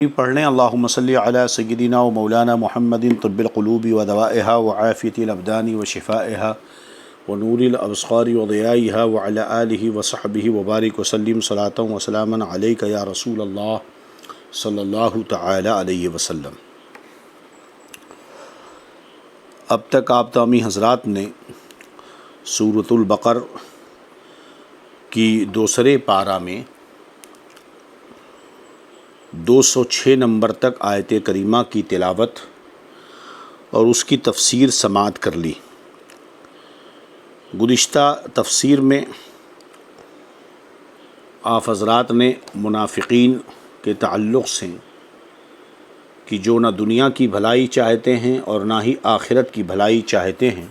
پڑھ لیں اللہم صلی علی سیدنا و مولانا محمد طب القلوب و دوائها و عافیت الابدان و شفائها و نور الابصار و ضیائها و علی آلہ و صحبہ و بارک وسلم صلاۃ و سلاما علیک یا رسول اللہ صلی اللہ تعالی علیہ وسلم۔ اب تک آپ تمامی حضرات نے سورۃ البقر کی دوسرے پارہ میں 206 نمبر تک آیت کریمہ کی تلاوت اور اس کی تفسیر سماعت کر لی۔ گزشتہ تفسیر میں آپ حضرات نے منافقین کے تعلق سے کہ جو نہ دنیا کی بھلائی چاہتے ہیں اور نہ ہی آخرت کی بھلائی چاہتے ہیں،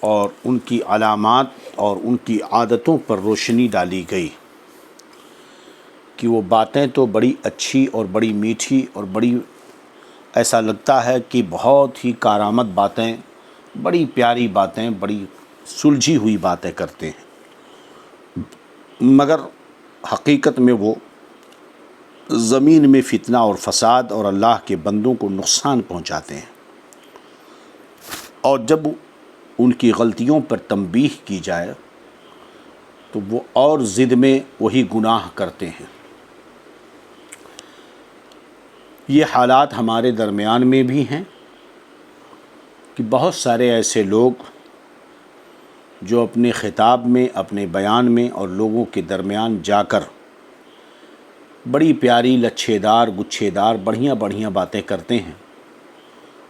اور ان کی علامات اور ان کی عادتوں پر روشنی ڈالی گئی کہ وہ باتیں تو بڑی اچھی اور بڑی میٹھی اور بڑی ایسا لگتا ہے کہ بہت ہی کارآمد باتیں، بڑی پیاری باتیں، بڑی سلجھی ہوئی باتیں کرتے ہیں، مگر حقیقت میں وہ زمین میں فتنہ اور فساد اور اللہ کے بندوں کو نقصان پہنچاتے ہیں۔ اور جب ان کی غلطیوں پر تنبیہ کی جائے تو وہ اور ضد میں وہی گناہ کرتے ہیں۔ یہ حالات ہمارے درمیان میں بھی ہیں کہ بہت سارے ایسے لوگ جو اپنے خطاب میں، اپنے بیان میں اور لوگوں کے درمیان جا کر بڑی پیاری لچھے دار گچھے دار بڑھیاں باتیں کرتے ہیں،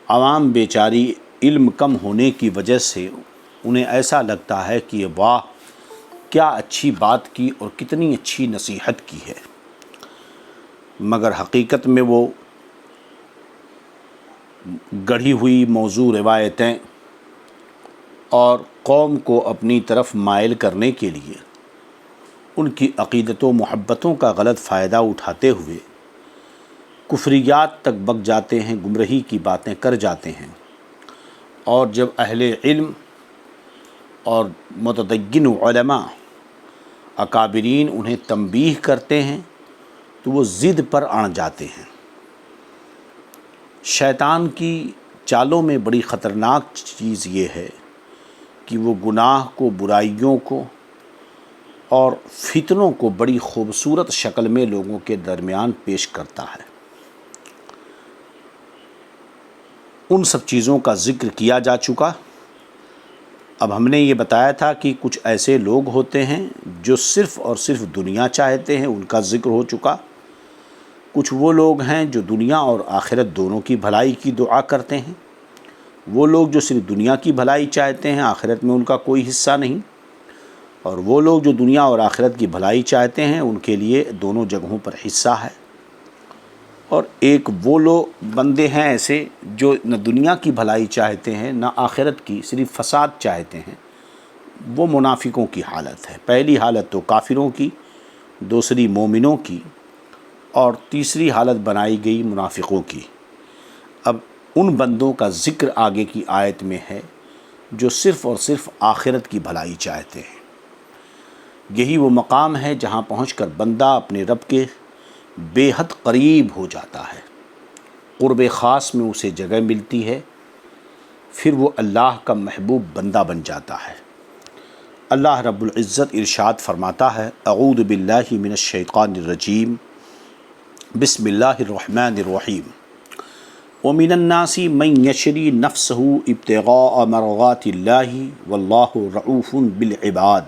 عوام بیچاری علم کم ہونے کی وجہ سے انہیں ایسا لگتا ہے کہ واہ کیا اچھی بات کی اور کتنی اچھی نصیحت کی ہے، مگر حقیقت میں وہ گڑھی ہوئی موضوع روایتیں اور قوم کو اپنی طرف مائل کرنے کے لیے ان کی عقیدت و محبتوں کا غلط فائدہ اٹھاتے ہوئے کفریات تک بک جاتے ہیں، گمراہی کی باتیں کر جاتے ہیں۔ اور جب اہل علم اور متدین علماء اکابرین انہیں تنبیہ کرتے ہیں تو وہ ضد پر اڑ جاتے ہیں۔ شیطان کی چالوں میں بڑی خطرناک چیز یہ ہے کہ وہ گناہ کو، برائیوں کو اور فتنوں کو بڑی خوبصورت شکل میں لوگوں کے درمیان پیش کرتا ہے۔ ان سب چیزوں کا ذکر کیا جا چکا۔ اب ہم نے یہ بتایا تھا کہ کچھ ایسے لوگ ہوتے ہیں جو صرف اور صرف دنیا چاہتے ہیں، ان کا ذکر ہو چکا۔ کچھ وہ لوگ ہیں جو دنیا اور آخرت دونوں کی بھلائی کی دعا کرتے ہیں۔ وہ لوگ جو صرف دنیا کی بھلائی چاہتے ہیں، آخرت میں ان کا کوئی حصہ نہیں۔ اور وہ لوگ جو دنیا اور آخرت کی بھلائی چاہتے ہیں، ان کے لیے دونوں جگہوں پر حصہ ہے۔ اور ایک وہ لوگ بندے ہیں ایسے جو نہ دنیا کی بھلائی چاہتے ہیں نہ آخرت کی، صرف فساد چاہتے ہیں۔ وہ منافقوں کی حالت ہے۔ پہلی حالت تو کافروں کی، دوسری مومنوں کی، اور تیسری حالت بنائی گئی منافقوں کی۔ اب ان بندوں کا ذکر آگے کی آیت میں ہے جو صرف اور صرف آخرت کی بھلائی چاہتے ہیں۔ یہی وہ مقام ہے جہاں پہنچ کر بندہ اپنے رب کے بے حد قریب ہو جاتا ہے، قرب خاص میں اسے جگہ ملتی ہے، پھر وہ اللہ کا محبوب بندہ بن جاتا ہے۔ اللہ رب العزت ارشاد فرماتا ہے، اعوذ باللہ من الشیطان الرجیم، بسم اللہ الرحمن الرحیم، ومن الناس من یشری نفسہ ابتغاء مرضات اللہ واللہ رؤوف بالعباد۔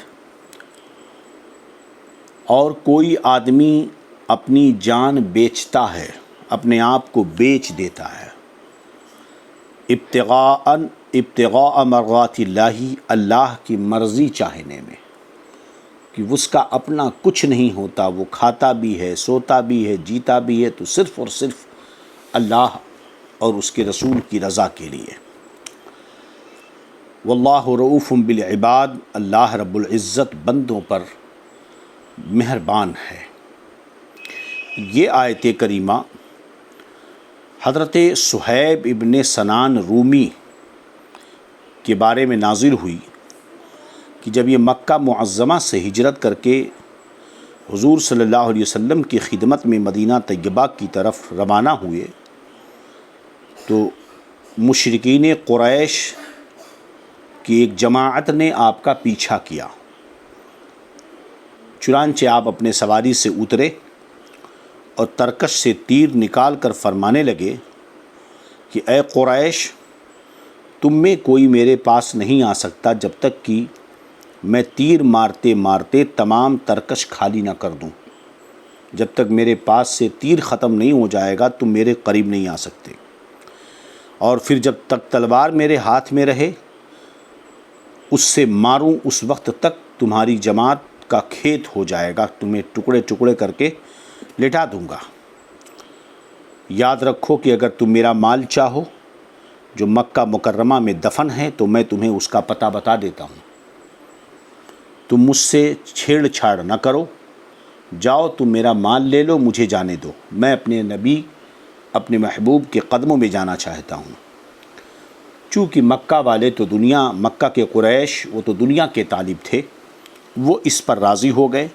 اور کوئی آدمی اپنی جان بیچتا ہے، اپنے آپ کو بیچ دیتا ہے، ابتغاء مرضات اللہ، اللہ کی مرضی چاہنے میں، کہ اس کا اپنا کچھ نہیں ہوتا، وہ کھاتا بھی ہے، سوتا بھی ہے، جیتا بھی ہے تو صرف اور صرف اللہ اور اس کے رسول کی رضا کے لیے۔ واللہ رؤوف بالعباد، اللہ رب العزت بندوں پر مہربان ہے۔ یہ آیت کریمہ حضرت صہیب ابن سنان رومی کے بارے میں نازل ہوئی کہ جب یہ مکہ معظمہ سے ہجرت کر کے حضور صلی اللہ علیہ وسلم کی خدمت میں مدینہ طیبہ کی طرف روانہ ہوئے تو مشرکین قریش کی ایک جماعت نے آپ کا پیچھا کیا۔ چنانچہ آپ اپنے سواری سے اترے اور ترکش سے تیر نکال کر فرمانے لگے کہ اے قریش، تم میں کوئی میرے پاس نہیں آ سکتا جب تک کہ میں تیر مارتے مارتے تمام ترکش خالی نہ کر دوں۔ جب تک میرے پاس سے تیر ختم نہیں ہو جائے گا تم میرے قریب نہیں آ سکتے، اور پھر جب تک تلوار میرے ہاتھ میں رہے اس سے ماروں اس وقت تک تمہاری جماعت کا کھیت ہو جائے گا، تمہیں ٹکڑے ٹکڑے کر کے لٹا دوں گا۔ یاد رکھو کہ اگر تم میرا مال چاہو جو مکہ مکرمہ میں دفن ہے تو میں تمہیں اس کا پتہ بتا دیتا ہوں۔ تم مجھ سے چھیڑ چھاڑ نہ کرو، جاؤ تم میرا مال لے لو، مجھے جانے دو، میں اپنے نبی اپنے محبوب کے قدموں میں جانا چاہتا ہوں۔ چونکہ مکہ والے تو مکہ کے قریش وہ تو دنیا کے طالب تھے، وہ اس پر راضی ہو گئے،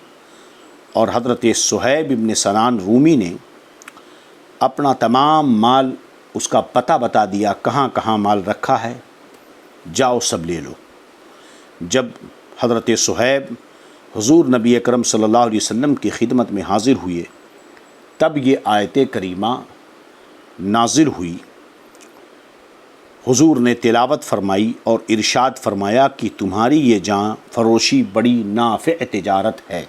اور حضرت صہیب ابن سنان رومی نے اپنا تمام مال اس کا پتہ بتا دیا، کہاں کہاں مال رکھا ہے، جاؤ سب لے لو۔ جب حضرت صہیب حضور نبی اکرم صلی اللہ علیہ وسلم کی خدمت میں حاضر ہوئے تب یہ آیت کریمہ نازل ہوئی۔ حضور نے تلاوت فرمائی اور ارشاد فرمایا کہ تمہاری یہ جان فروشی بڑی نافع تجارت ہے،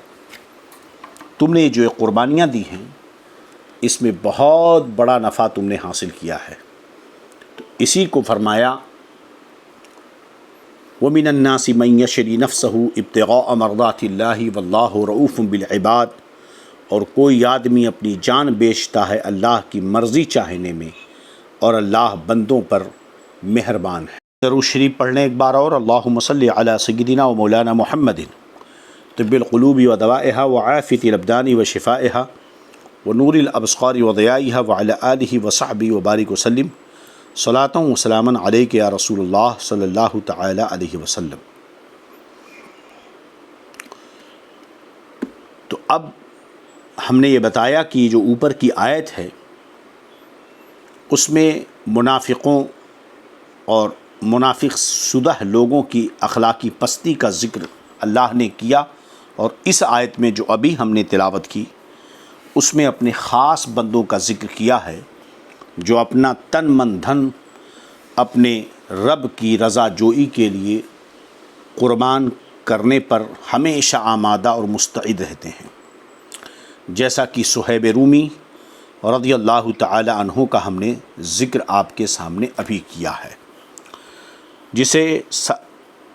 تم نے جو قربانیاں دی ہیں اس میں بہت بڑا نفع تم نے حاصل کیا ہے۔ تو اسی کو فرمایا وَمِنَ النَّاسِ مَن يَشْرِي نَفْسَهُ ابْتِغَاءَ مَرْضَاتِ اللَّهِ وَاللَّهُ رَءُوفٌ بِالْعِبَادِ، اور کوئی آدمی اپنی جان بیچتا ہے اللہ کی مرضی چاہنے میں، اور اللہ بندوں پر مہربان ہے۔ درود شریف پڑھنے ایک بار اور، اللہم صلی علی سیدنا و مولانا محمد طب القلوب و دوائها وعافیۃ الابدان و شفائها ونور الابصار و ضیائها وعلی آلہ وصحبہ وبارک وسلم، صلاۃ و سلاما علیک یا رسول اللہ صلی اللہ تعالی علیہ وسلم۔ تو اب ہم نے یہ بتایا کہ جو اوپر کی آیت ہے اس میں منافقوں اور منافق شدہ لوگوں کی اخلاقی پستی کا ذکر اللہ نے کیا، اور اس آیت میں جو ابھی ہم نے تلاوت کی اس میں اپنے خاص بندوں کا ذکر کیا ہے جو اپنا تن من دھن اپنے رب کی رضا جوئی کے لیے قربان کرنے پر ہمیشہ آمادہ اور مستعد رہتے ہیں، جیسا کہ صہیب رومی رضی اللہ تعالی عنہ کا ہم نے ذکر آپ کے سامنے ابھی کیا ہے، جسے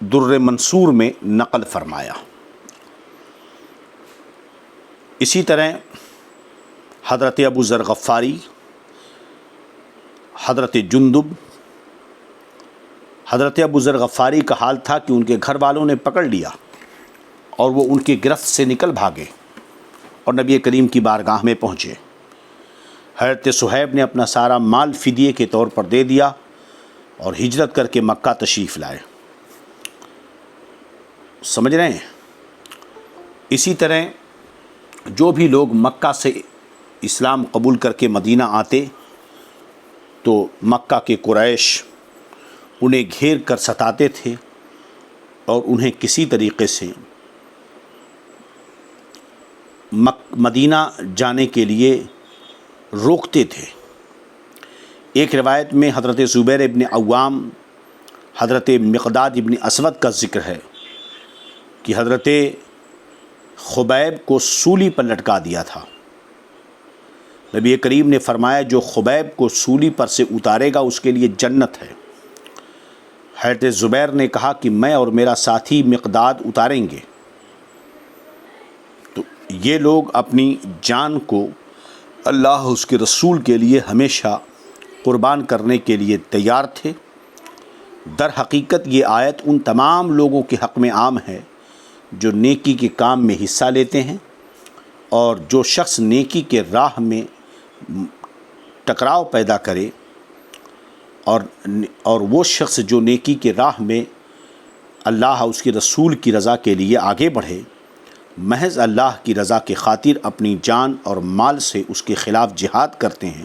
در منصور میں نقل فرمایا۔ اسی طرح حضرت ابو ذر غفاری، حضرت جندب، حضرت ابو ذر غفاری کا حال تھا کہ ان کے گھر والوں نے پکڑ لیا اور وہ ان کی گرفت سے نکل بھاگے اور نبی کریم کی بارگاہ میں پہنچے۔ حضرت صہیب نے اپنا سارا مال فدیے کے طور پر دے دیا اور ہجرت کر کے مکہ تشریف لائے۔ سمجھ رہے ہیں؟ اسی طرح جو بھی لوگ مکہ سے اسلام قبول کر کے مدینہ آتے تو مکہ کے قریش انہیں گھیر کر ستاتے تھے اور انہیں کسی طریقے سے مدینہ جانے کے لیے روکتے تھے۔ ایک روایت میں حضرت زبیر ابن عوام، حضرت مقداد ابن اسود کا ذکر ہے کہ حضرت خبیب کو سولی پر لٹکا دیا تھا۔ نبی کریم نے فرمایا جو خبیب کو سولی پر سے اتارے گا اس کے لیے جنت ہے۔ حضرت زبیر نے کہا کہ میں اور میرا ساتھی مقداد اتاریں گے۔ تو یہ لوگ اپنی جان کو اللہ اس کے رسول کے لیے ہمیشہ قربان کرنے کے لیے تیار تھے۔ در حقیقت یہ آیت ان تمام لوگوں کے حق میں عام ہے جو نیکی کے کام میں حصہ لیتے ہیں، اور جو شخص نیکی کے راہ میں ٹکراؤ پیدا کرے اور وہ شخص جو نیکی کے راہ میں اللہ اس کے رسول کی رضا کے لیے آگے بڑھے، محض اللہ کی رضا کی خاطر اپنی جان اور مال سے اس کے خلاف جہاد کرتے ہیں،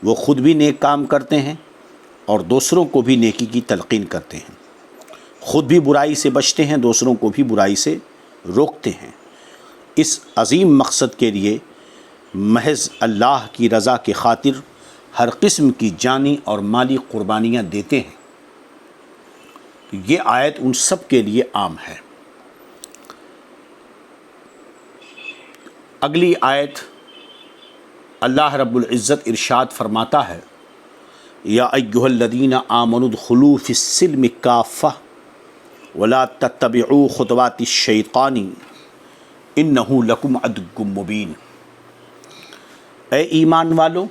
وہ خود بھی نیک کام کرتے ہیں اور دوسروں کو بھی نیکی کی تلقین کرتے ہیں، خود بھی برائی سے بچتے ہیں، دوسروں کو بھی برائی سے روکتے ہیں۔ اس عظیم مقصد کے لیے محض اللہ کی رضا کی خاطر ہر قسم کی جانی اور مالی قربانیاں دیتے ہیں۔ یہ آیت ان سب کے لیے عام ہے۔ اگلی آیت اللہ رب العزت ارشاد فرماتا ہے، یا ایھا الذین آمنوا ادخلوا فی السلم کافہ ولا تتبعوا خطوات الشیطان انہ لکم عدو مبین۔ اے ایمان والو،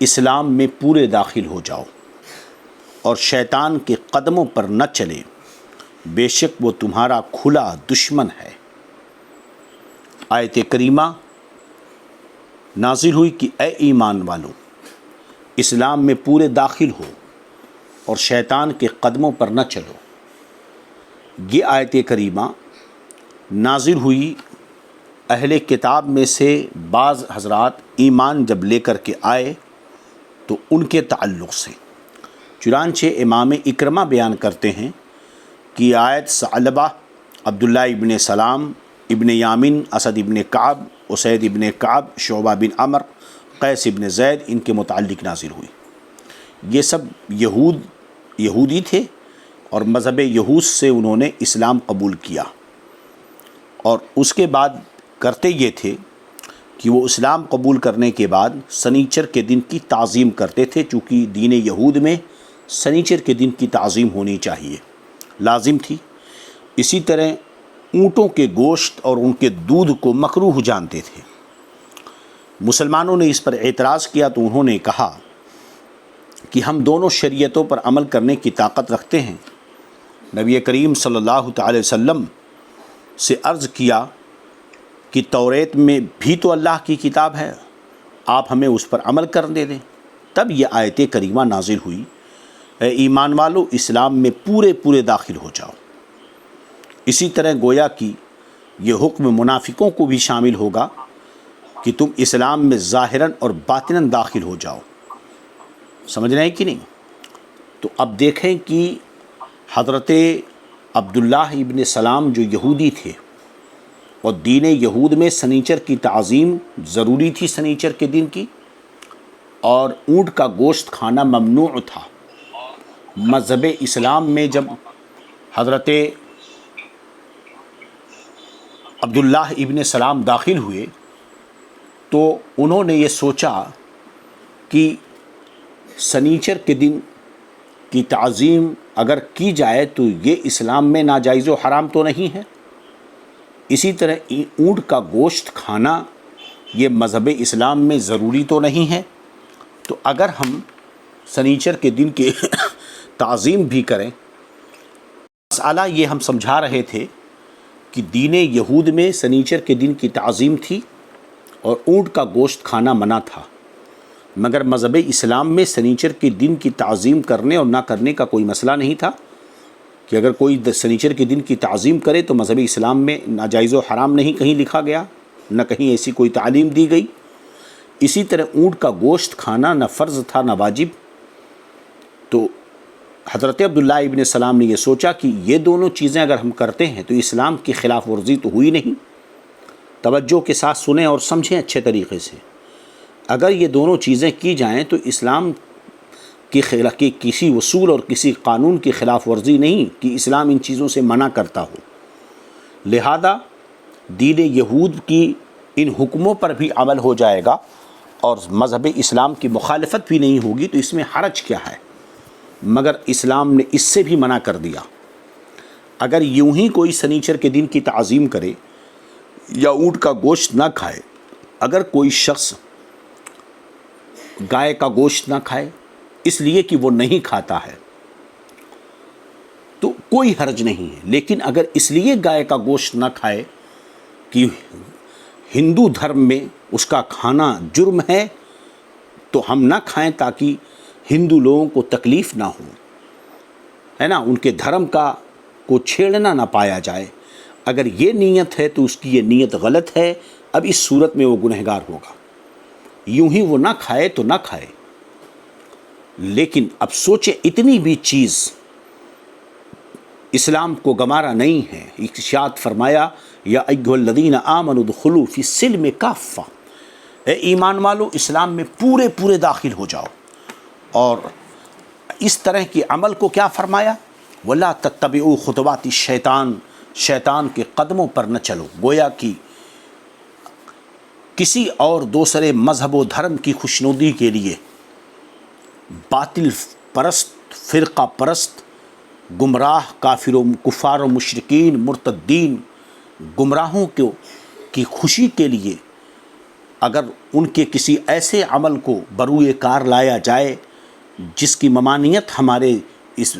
اسلام میں پورے داخل ہو جاؤ اور شیطان کے قدموں پر نہ چلے، بے شک وہ تمہارا کھلا دشمن ہے۔ آیت کریمہ نازل ہوئی کہ اے ایمان والو، اسلام میں پورے داخل ہو اور شیطان کے قدموں پر نہ چلو۔ یہ آیت کریمہ نازل ہوئی اہل کتاب میں سے بعض حضرات ایمان جب لے کر کے آئے تو ان کے تعلق سے، چنانچہ امام اکرمہ بیان کرتے ہیں کہ آیت ثعلبہ، عبداللہ ابن سلام، ابن یامن، اسد ابن کعب، اسید ابن کعب، شعبہ بن عمر، قیس ابن زید، ان کے متعلق نازل ہوئی۔ یہ سب یہودی تھے اور مذہب یہود سے انہوں نے اسلام قبول کیا، اور اس کے بعد کرتے یہ تھے کہ وہ اسلام قبول کرنے کے بعد سنیچر کے دن کی تعظیم کرتے تھے، چونکہ دین یہود میں سنیچر کے دن کی تعظیم ہونی چاہیے، لازم تھی۔ اسی طرح اونٹوں کے گوشت اور ان کے دودھ کو مکروہ جانتے تھے۔ مسلمانوں نے اس پر اعتراض کیا تو انہوں نے کہا کہ ہم دونوں شریعتوں پر عمل کرنے کی طاقت رکھتے ہیں۔ نبی کریم صلی اللہ تعالی وسلم سے عرض کیا کہ توریت میں بھی تو اللہ کی کتاب ہے، آپ ہمیں اس پر عمل کرنے دیں۔ تب یہ آیت کریمہ نازل ہوئی، اے ایمان والو، اسلام میں پورے داخل ہو جاؤ۔ اسی طرح گویا کہ یہ حکم منافقوں کو بھی شامل ہوگا کہ تم اسلام میں ظاہراً اور باطناً داخل ہو جاؤ۔ سمجھ رہے ہیں کہ نہیں؟ تو اب دیکھیں کہ حضرت عبداللہ ابن سلام جو یہودی تھے، اور دین یہود میں سنیچر کی تعظیم ضروری تھی، سنیچر کے دن کی، اور اونٹ کا گوشت کھانا ممنوع تھا۔ مذہب اسلام میں جب حضرت عبداللہ ابن سلام داخل ہوئے تو انہوں نے یہ سوچا کہ سنیچر کے دن کی تعظیم اگر کی جائے تو یہ اسلام میں ناجائز و حرام تو نہیں ہے، اسی طرح اونٹ کا گوشت کھانا یہ مذہب اسلام میں ضروری تو نہیں ہے، تو اگر ہم سنیچر کے دن کی تعظیم بھی کریں۔ مسئلہ یہ ہم سمجھا رہے تھے کہ دین یہود میں سنیچر کے دن کی تعظیم تھی اور اونٹ کا گوشت کھانا منع تھا، مگر مذہب اسلام میں سنیچر کے دن کی تعظیم کرنے اور نہ کرنے کا کوئی مسئلہ نہیں تھا، کہ اگر کوئی سنیچر کے دن کی تعظیم کرے تو مذہب اسلام میں ناجائز و حرام نہیں کہیں لکھا گیا، نہ کہیں ایسی کوئی تعلیم دی گئی۔ اسی طرح اونٹ کا گوشت کھانا نہ فرض تھا نہ واجب۔ تو حضرت عبداللہ ابن سلام نے یہ سوچا کہ یہ دونوں چیزیں اگر ہم کرتے ہیں تو اسلام کی خلاف ورزی تو ہوئی نہیں۔ توجہ کے ساتھ سنیں اور سمجھیں اچھے طریقے سے۔ اگر یہ دونوں چیزیں کی جائیں تو اسلام کی کسی اصول اور کسی قانون کی خلاف ورزی نہیں کہ اسلام ان چیزوں سے منع کرتا ہو۔ لہذا دین یہود کی ان حکموں پر بھی عمل ہو جائے گا اور مذہب اسلام کی مخالفت بھی نہیں ہوگی، تو اس میں حرج کیا ہے؟ مگر اسلام نے اس سے بھی منع کر دیا۔ اگر یوں ہی کوئی سنیچر کے دن کی تعظیم کرے یا اونٹ کا گوشت نہ کھائے، اگر کوئی شخص گائے کا گوشت نہ کھائے اس لیے کہ وہ نہیں کھاتا ہے تو کوئی حرج نہیں ہے، لیکن اگر اس لیے گائے کا گوشت نہ کھائے کہ ہندو دھرم میں اس کا کھانا جرم ہے تو ہم نہ کھائیں تاکہ ہندو لوگوں کو تکلیف نہ ہو، ہے نا، ان کے دھرم کو چھیڑنا نہ پایا جائے، اگر یہ نیت ہے تو اس کی یہ نیت غلط ہے، اب اس صورت میں وہ گنہگار ہوگا۔ یوں ہی وہ نہ کھائے تو نہ کھائے، لیکن اب سوچے اتنی بھی چیز اسلام کو گوارا نہیں ہے۔ ارشاد فرمایا یا ایھا الذین آمنوا ادخلوا فی السلم کافہ، اے ایمان والو اسلام میں پورے پورے داخل ہو جاؤ۔ اور اس طرح کی عمل کو کیا فرمایا؟ وَلَا تَتَّبِعُوا خُطُوَاتِ الشَّیطان، شیطان کے قدموں پر نہ چلو۔ گویا کہ کسی اور دوسرے مذہب و دھرم کی خوشنودی کے لیے باطل پرست، فرقہ پرست، گمراہ کفار و مشرکین، مرتدین، گمراہوں کی خوشی کے لیے اگر ان کے کسی ایسے عمل کو بروئے کار لایا جائے جس کی ممانعت ہمارے اس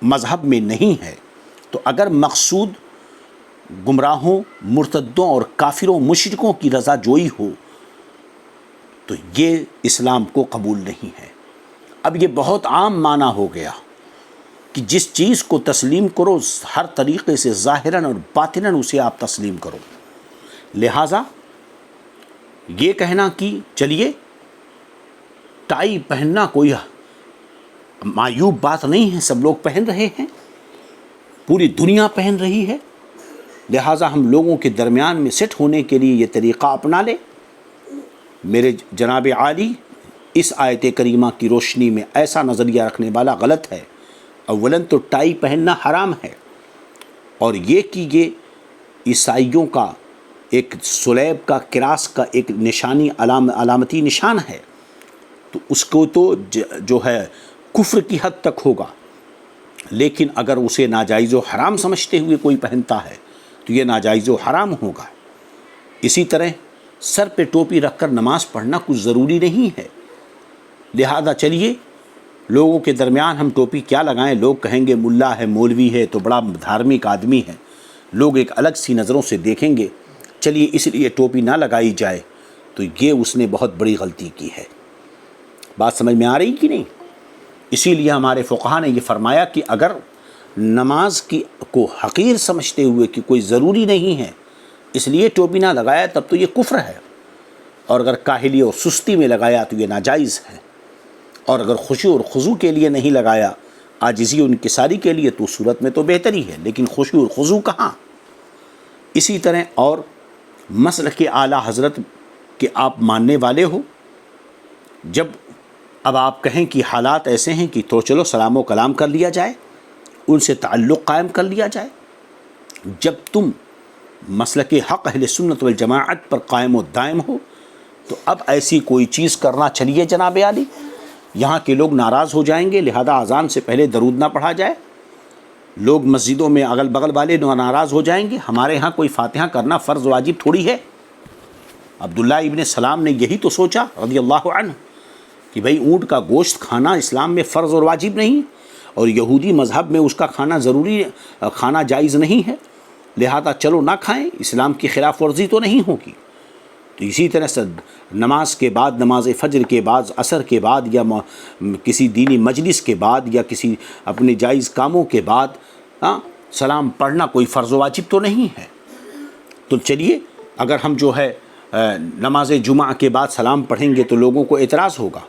مذہب میں نہیں ہے، تو اگر مقصود گمراہوں، مرتدوں اور کافروں، مشرکوں کی رضا جوئی ہو تو یہ اسلام کو قبول نہیں ہے۔ اب یہ بہت عام معنی ہو گیا کہ جس چیز کو تسلیم کرو ہر طریقے سے ظاہراً اور باطناً اسے آپ تسلیم کرو۔ لہٰذا یہ کہنا کہ چلیے ٹائی پہننا کوئی معیوب بات نہیں ہے، سب لوگ پہن رہے ہیں، پوری دنیا پہن رہی ہے، لہٰذا ہم لوگوں کے درمیان میں سیٹ ہونے کے لیے یہ طریقہ اپنا لیں۔ میرے جناب عالی اس آیت کریمہ کی روشنی میں ایسا نظریہ رکھنے والا غلط ہے۔ اولاً تو ٹائی پہننا حرام ہے، اور یہ کہ یہ عیسائیوں کا ایک صلیب کا، کراس کا ایک نشانی، علامتی نشان ہے، تو اس کو تو جو ہے کفر کی حد تک ہوگا۔ لیکن اگر اسے ناجائز و حرام سمجھتے ہوئے کوئی پہنتا ہے تو یہ ناجائز و حرام ہوگا۔ اسی طرح سر پہ ٹوپی رکھ کر نماز پڑھنا کچھ ضروری نہیں ہے، لہذا چلیے لوگوں کے درمیان ہم ٹوپی کیا لگائیں، لوگ کہیں گے ملا ہے، مولوی ہے تو بڑا دھارمک آدمی ہے، لوگ ایک الگ سی نظروں سے دیکھیں گے، چلیے اس لیے ٹوپی نہ لگائی جائے، تو یہ اس نے بہت بڑی غلطی کی ہے۔ بات سمجھ میں آ رہی کہ نہیں؟ اسی لیے ہمارے فقہا نے یہ فرمایا کہ اگر نماز کو حقیر سمجھتے ہوئے کہ کوئی ضروری نہیں ہے اس لیے ٹوپی نہ لگایا تب تو یہ کفر ہے، اور اگر کاہلی اور سستی میں لگایا تو یہ ناجائز ہے، اور اگر خشوع اور خضوع کے لیے نہیں لگایا، عاجزی و انکساری کے لیے، تو صورت میں تو بہتری ہے، لیکن خشوع اور خضوع کہاں؟ اسی طرح اور مسلک اعلیٰ حضرت کے آپ ماننے والے ہو، جب اب آپ کہیں کہ حالات ایسے ہیں کہ تو چلو سلام و کلام کر لیا جائے، ان سے تعلق قائم کر لیا جائے، جب تم مسلک حق اہل سنت والجماعت پر قائم و دائم ہو تو اب ایسی کوئی چیز کرنا چلیے جناب عالی، یہاں کے لوگ ناراض ہو جائیں گے، لہذا اذان سے پہلے درود نہ پڑھا جائے، لوگ مسجدوں میں اگل بغل والے ناراض ہو جائیں گے، ہمارے ہاں کوئی فاتحہ کرنا فرض واجب تھوڑی ہے۔ عبداللہ ابن سلام نے یہی تو سوچا رضی اللہ عنہ کہ بھئی اونٹ کا گوشت کھانا اسلام میں فرض اور واجب نہیں، اور یہودی مذہب میں اس کا کھانا ضروری، کھانا جائز نہیں ہے، لہذا چلو نہ کھائیں، اسلام کی خلاف ورزی تو نہیں ہوگی۔ تو اسی طرح سے نماز کے بعد، نماز فجر کے بعد، عصر کے بعد، یا کسی دینی مجلس کے بعد، یا کسی اپنے جائز کاموں کے بعد سلام پڑھنا کوئی فرض و واجب تو نہیں ہے۔ تو چلیے اگر ہم جو ہے نماز جمعہ کے بعد سلام پڑھیں گے تو لوگوں کو اعتراض ہوگا،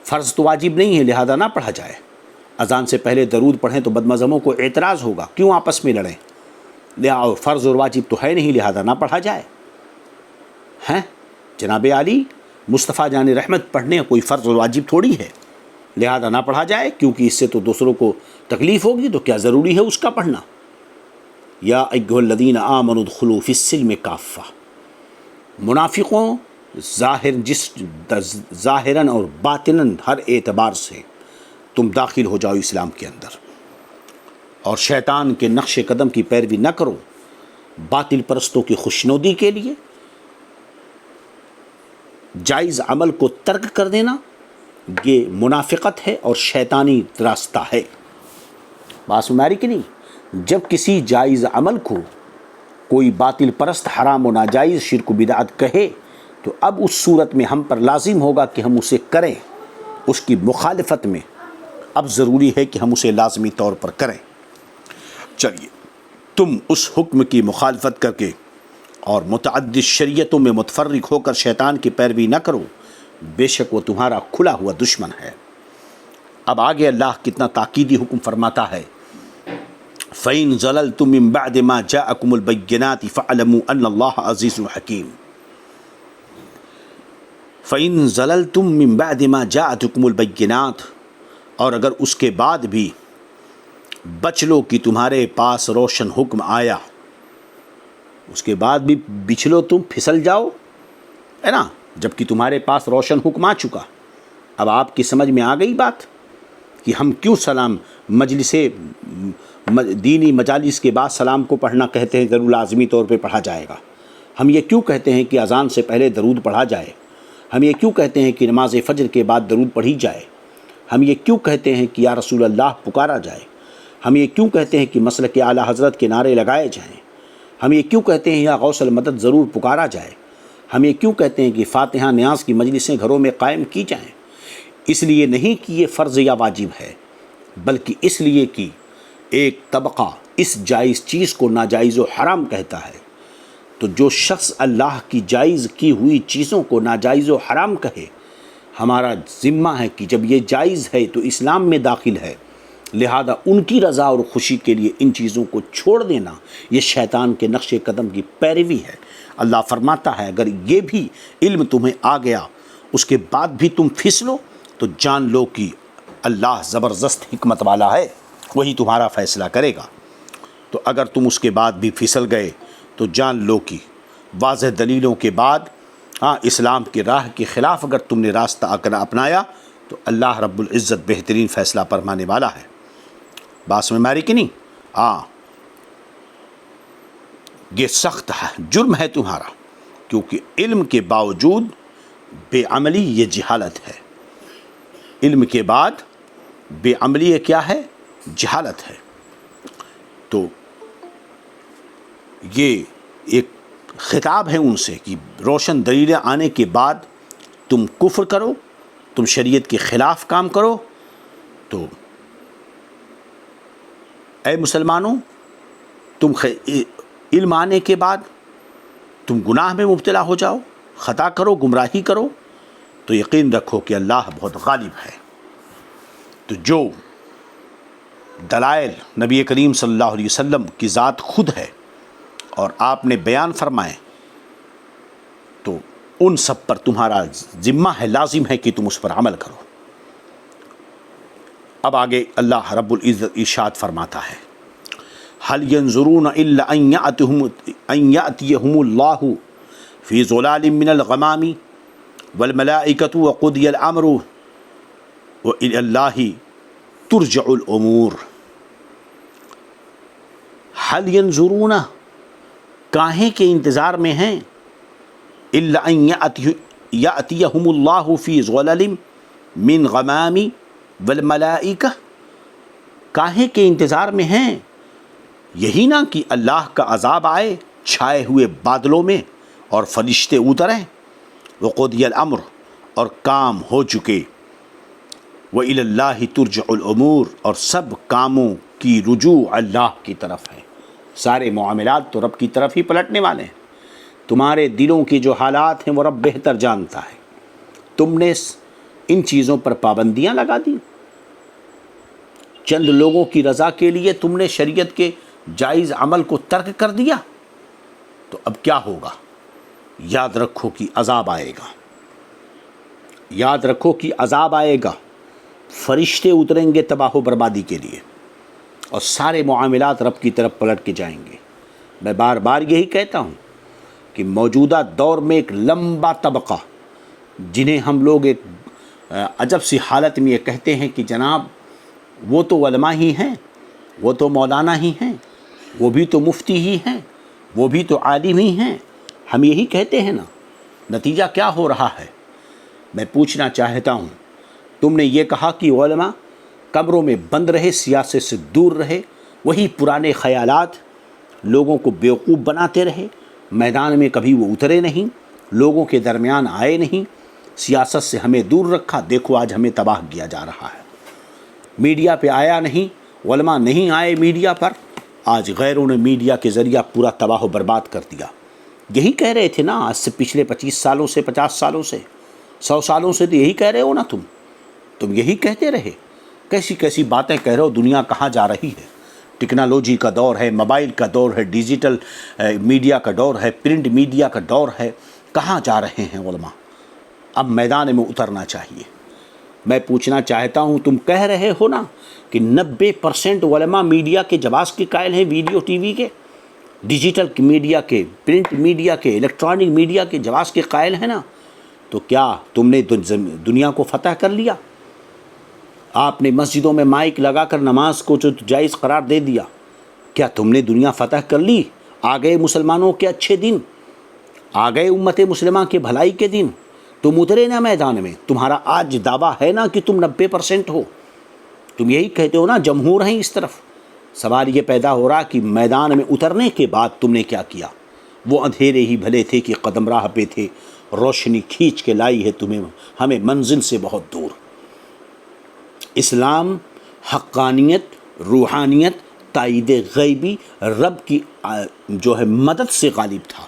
فرض تو واجب نہیں ہے لہذا نہ پڑھا جائے، اذان سے پہلے درود پڑھیں تو بد مذہبوں کو اعتراض ہوگا، کیوں آپس میں لڑیں، لہذا فرض اور واجب تو ہے نہیں لہذا نہ پڑھا جائے۔ ہیں جناب عالی مصطفیٰ جان رحمت پڑھنے کوئی فرض اور واجب تھوڑی ہے، لہذا نہ پڑھا جائے، کیونکہ اس سے تو دوسروں کو تکلیف ہوگی، تو کیا ضروری ہے اس کا پڑھنا؟ یا ایھا الذین آمنوا ادخلوا فی السلم کافہ، منافقوں ظاہراً اور باطناً ہر اعتبار سے تم داخل ہو جاؤ اسلام کے اندر، اور شیطان کے نقش قدم کی پیروی نہ کرو باطل پرستوں کی خوشنودی کے لیے۔ جائز عمل کو ترک کر دینا یہ منافقت ہے اور شیطانی راستہ ہے۔ بات سمجھ آ رہی کہ نہیں؟ جب کسی جائز عمل کو کوئی باطل پرست حرام و ناجائز، شرک و بدعت کہے تو اب اس صورت میں ہم پر لازم ہوگا کہ ہم اسے کریں، اس کی مخالفت میں اب ضروری ہے کہ ہم اسے لازمی طور پر کریں۔ چلیے تم اس حکم کی مخالفت کر کے اور متعدد شریعتوں میں متفرق ہو کر شیطان کی پیروی نہ کرو، بے شک وہ تمہارا کھلا ہوا دشمن ہے۔ اب آگے اللہ کتنا تاکیدی حکم فرماتا ہے، فَإِن زَلَلْتُم مِّن بَعْدِ مَا جَاءَكُمُ الْبَيِّنَاتِ فَاعْلَمُوا أَنَّ اللَّهَ عَزِيزٌ حَكِيمٌ۔ فَإِن زَلَلْتُم مِّن بَعْدِ مَا جَاءَتْكُمُ الْبَيِّنَاتِ، اور اگر اس کے بعد بھی بچ لو کہ تمہارے پاس روشن حکم آیا، اس کے بعد بھی بچلو، تم پھسل جاؤ، ہے نا، جب کہ تمہارے پاس روشن حکم آ چکا۔ اب آپ کی سمجھ میں آ گئی بات کہ ہم کیوں سلام دینی مجالس کے بعد سلام کو پڑھنا کہتے ہیں ضرور لازمی طور پہ پڑھا جائے گا، ہم یہ کیوں کہتے ہیں کہ اذان سے پہلے درود پڑھا جائے، ہم یہ کیوں کہتے ہیں کہ نماز فجر کے بعد درود پڑھی جائے، ہم یہ کیوں کہتے ہیں کہ یا رسول اللہ پکارا جائے، ہم یہ کیوں کہتے ہیں کہ مسلک اعلیٰ حضرت کے نعرے لگائے جائیں، ہم یہ کیوں کہتے ہیں یا غوث المدد ضرور پکارا جائے، ہم یہ کیوں کہتے ہیں کہ فاتحہ نیاز کی مجلسیں گھروں میں قائم کی جائیں؟ اس لیے نہیں کہ یہ فرض یا واجب ہے، بلکہ اس لیے کہ ایک طبقہ اس جائز چیز کو ناجائز و حرام کہتا ہے، تو جو شخص اللہ کی جائز کی ہوئی چیزوں کو ناجائز و حرام کہے، ہمارا ذمہ ہے کہ جب یہ جائز ہے تو اسلام میں داخل ہے، لہذا ان کی رضا اور خوشی کے لیے ان چیزوں کو چھوڑ دینا یہ شیطان کے نقش قدم کی پیروی ہے۔ اللہ فرماتا ہے اگر یہ بھی علم تمہیں آ گیا اس کے بعد بھی تم پھسلو تو جان لو کہ اللہ زبردست حکمت والا ہے، وہی تمہارا فیصلہ کرے گا۔ تو اگر تم اس کے بعد بھی پھسل گئے تو جان لو کہ واضح دلیلوں کے بعد اسلام کی راہ کے خلاف اگر تم نے راستہ اپنایا تو اللہ رب العزت بہترین فیصلہ فرمانے والا ہے۔ بات سمجھ میں آ رہی کہ نہیں؟ یہ سخت ہے، جرم ہے تمہارا، کیونکہ علم کے باوجود بے عملی یہ جہالت ہے۔ علم کے بعد بے عملی یہ کیا ہے؟ جہالت ہے۔ تو یہ ایک خطاب ہے ان سے کہ روشن دلیلیں آنے کے بعد تم کفر کرو، تم شریعت کے خلاف کام کرو، تو اے مسلمانوں تم علم آنے کے بعد تم گناہ میں مبتلا ہو جاؤ، خطا کرو، گمراہی کرو، تو یقین رکھو کہ اللہ بہت غالب ہے۔ تو جو دلائل نبی کریم صلی اللہ علیہ وسلم کی ذات خود ہے اور آپ نے بیان فرمائے، تو ان سب پر تمہارا ذمہ ہے، لازم ہے کہ تم اس پر عمل کرو۔ اب آگے اللہ رب العزت ارشاد فرماتا ہے، هل ينظرون الا ان يأتيهم الله في ظلال من الغمام والملائكة وقضي الامر والى الله ترجع الامور۔ هل ينظرون، کاہیں کے انتظار میں ہیں، الا ان يأتيهم الله في ظلال من غمام والملائکہ، کاہیں کے انتظار میں ہیں، یہی نہ کہ اللہ کا عذاب آئے چھائے ہوئے بادلوں میں اور فرشتے اتریں، وقضی الامر، اور کام ہو چکے، وإلی اللہ ترجع الامور، اور سب کاموں کی رجوع اللہ کی طرف ہے۔ سارے معاملات تو رب کی طرف ہی پلٹنے والے ہیں۔ تمہارے دلوں کی جو حالات ہیں وہ رب بہتر جانتا ہے۔ تم نے ان چیزوں پر پابندیاں لگا دی، چند لوگوں کی رضا کے لیے تم نے شریعت کے جائز عمل کو ترک کر دیا، تو اب کیا ہوگا؟ یاد رکھو کہ عذاب آئے گا، یاد رکھو کہ عذاب آئے گا، فرشتے اتریں گے تباہ و بربادی کے لیے، اور سارے معاملات رب کی طرف پلٹ کے جائیں گے۔ میں بار بار یہی کہتا ہوں کہ موجودہ دور میں ایک لمبا طبقہ، جنہیں ہم لوگ ایک عجب سی حالت میں یہ کہتے ہیں کہ جناب وہ تو علماء ہی ہیں، وہ تو مولانا ہی ہیں، وہ بھی تو مفتی ہی ہیں، وہ بھی تو عالم ہی ہیں، ہم یہی کہتے ہیں نا۔ نتیجہ کیا ہو رہا ہے؟ میں پوچھنا چاہتا ہوں، تم نے یہ کہا کہ علماء قبروں میں بند رہے، سیاست سے دور رہے، وہی پرانے خیالات لوگوں کو بیوقوف بناتے رہے، میدان میں کبھی وہ اترے نہیں، لوگوں کے درمیان آئے نہیں، سیاست سے ہمیں دور رکھا، دیکھو آج ہمیں تباہ کیا جا رہا ہے۔ میڈیا پہ آیا نہیں، علماء نہیں آئے میڈیا پر، آج غیروں نے میڈیا کے ذریعہ پورا تباہ و برباد کر دیا۔ یہی کہہ رہے تھے نا آج سے پچھلے 25 سالوں سے، 50 سالوں سے، 100 سالوں سے تو یہی کہہ رہے ہو نا تم یہی کہتے رہے۔ کیسی کیسی باتیں کہہ رہے ہو، دنیا کہاں جا رہی ہے؟ ٹیکنالوجی کا دور ہے، موبائل کا دور ہے، ڈیجیٹل میڈیا کا دور ہے، پرنٹ میڈیا کا دور ہے، کہاں جا رہے ہیں علماء؟ اب میدان میں اترنا چاہیے۔ میں پوچھنا چاہتا ہوں، تم کہہ رہے ہو نا کہ 90% علماء میڈیا کے جواز کے قائل ہیں، ویڈیو ٹی وی کے، ڈیجیٹل میڈیا کے، پرنٹ میڈیا کے، الیکٹرانک میڈیا کے جواز کے قائل ہیں نا، تو کیا تم نے دنیا کو فتح کر لیا؟ آپ نے مسجدوں میں مائک لگا کر نماز کو جو جائز قرار دے دیا، کیا تم نے دنیا فتح کر لی؟ آ گئے مسلمانوں کے اچھے دن، آ گئے امت مسلمہ کے بھلائی کے دن، تم اترے نا میدان میں۔ تمہارا آج دعویٰ ہے نا کہ تم 90% ہو، تم یہی کہتے ہو نا جمہور ہیں اس طرف۔ سوال یہ پیدا ہو رہا کہ میدان میں اترنے کے بعد تم نے کیا کیا؟ وہ اندھیرے ہی بھلے تھے کہ قدم راہ پہ تھے، روشنی کھینچ کے لائی ہے ہمیں منزل سے بہت دور۔ اسلام حقانیت، روحانیت، تائید غیبی، رب کی جو ہے مدد سے غالب تھا۔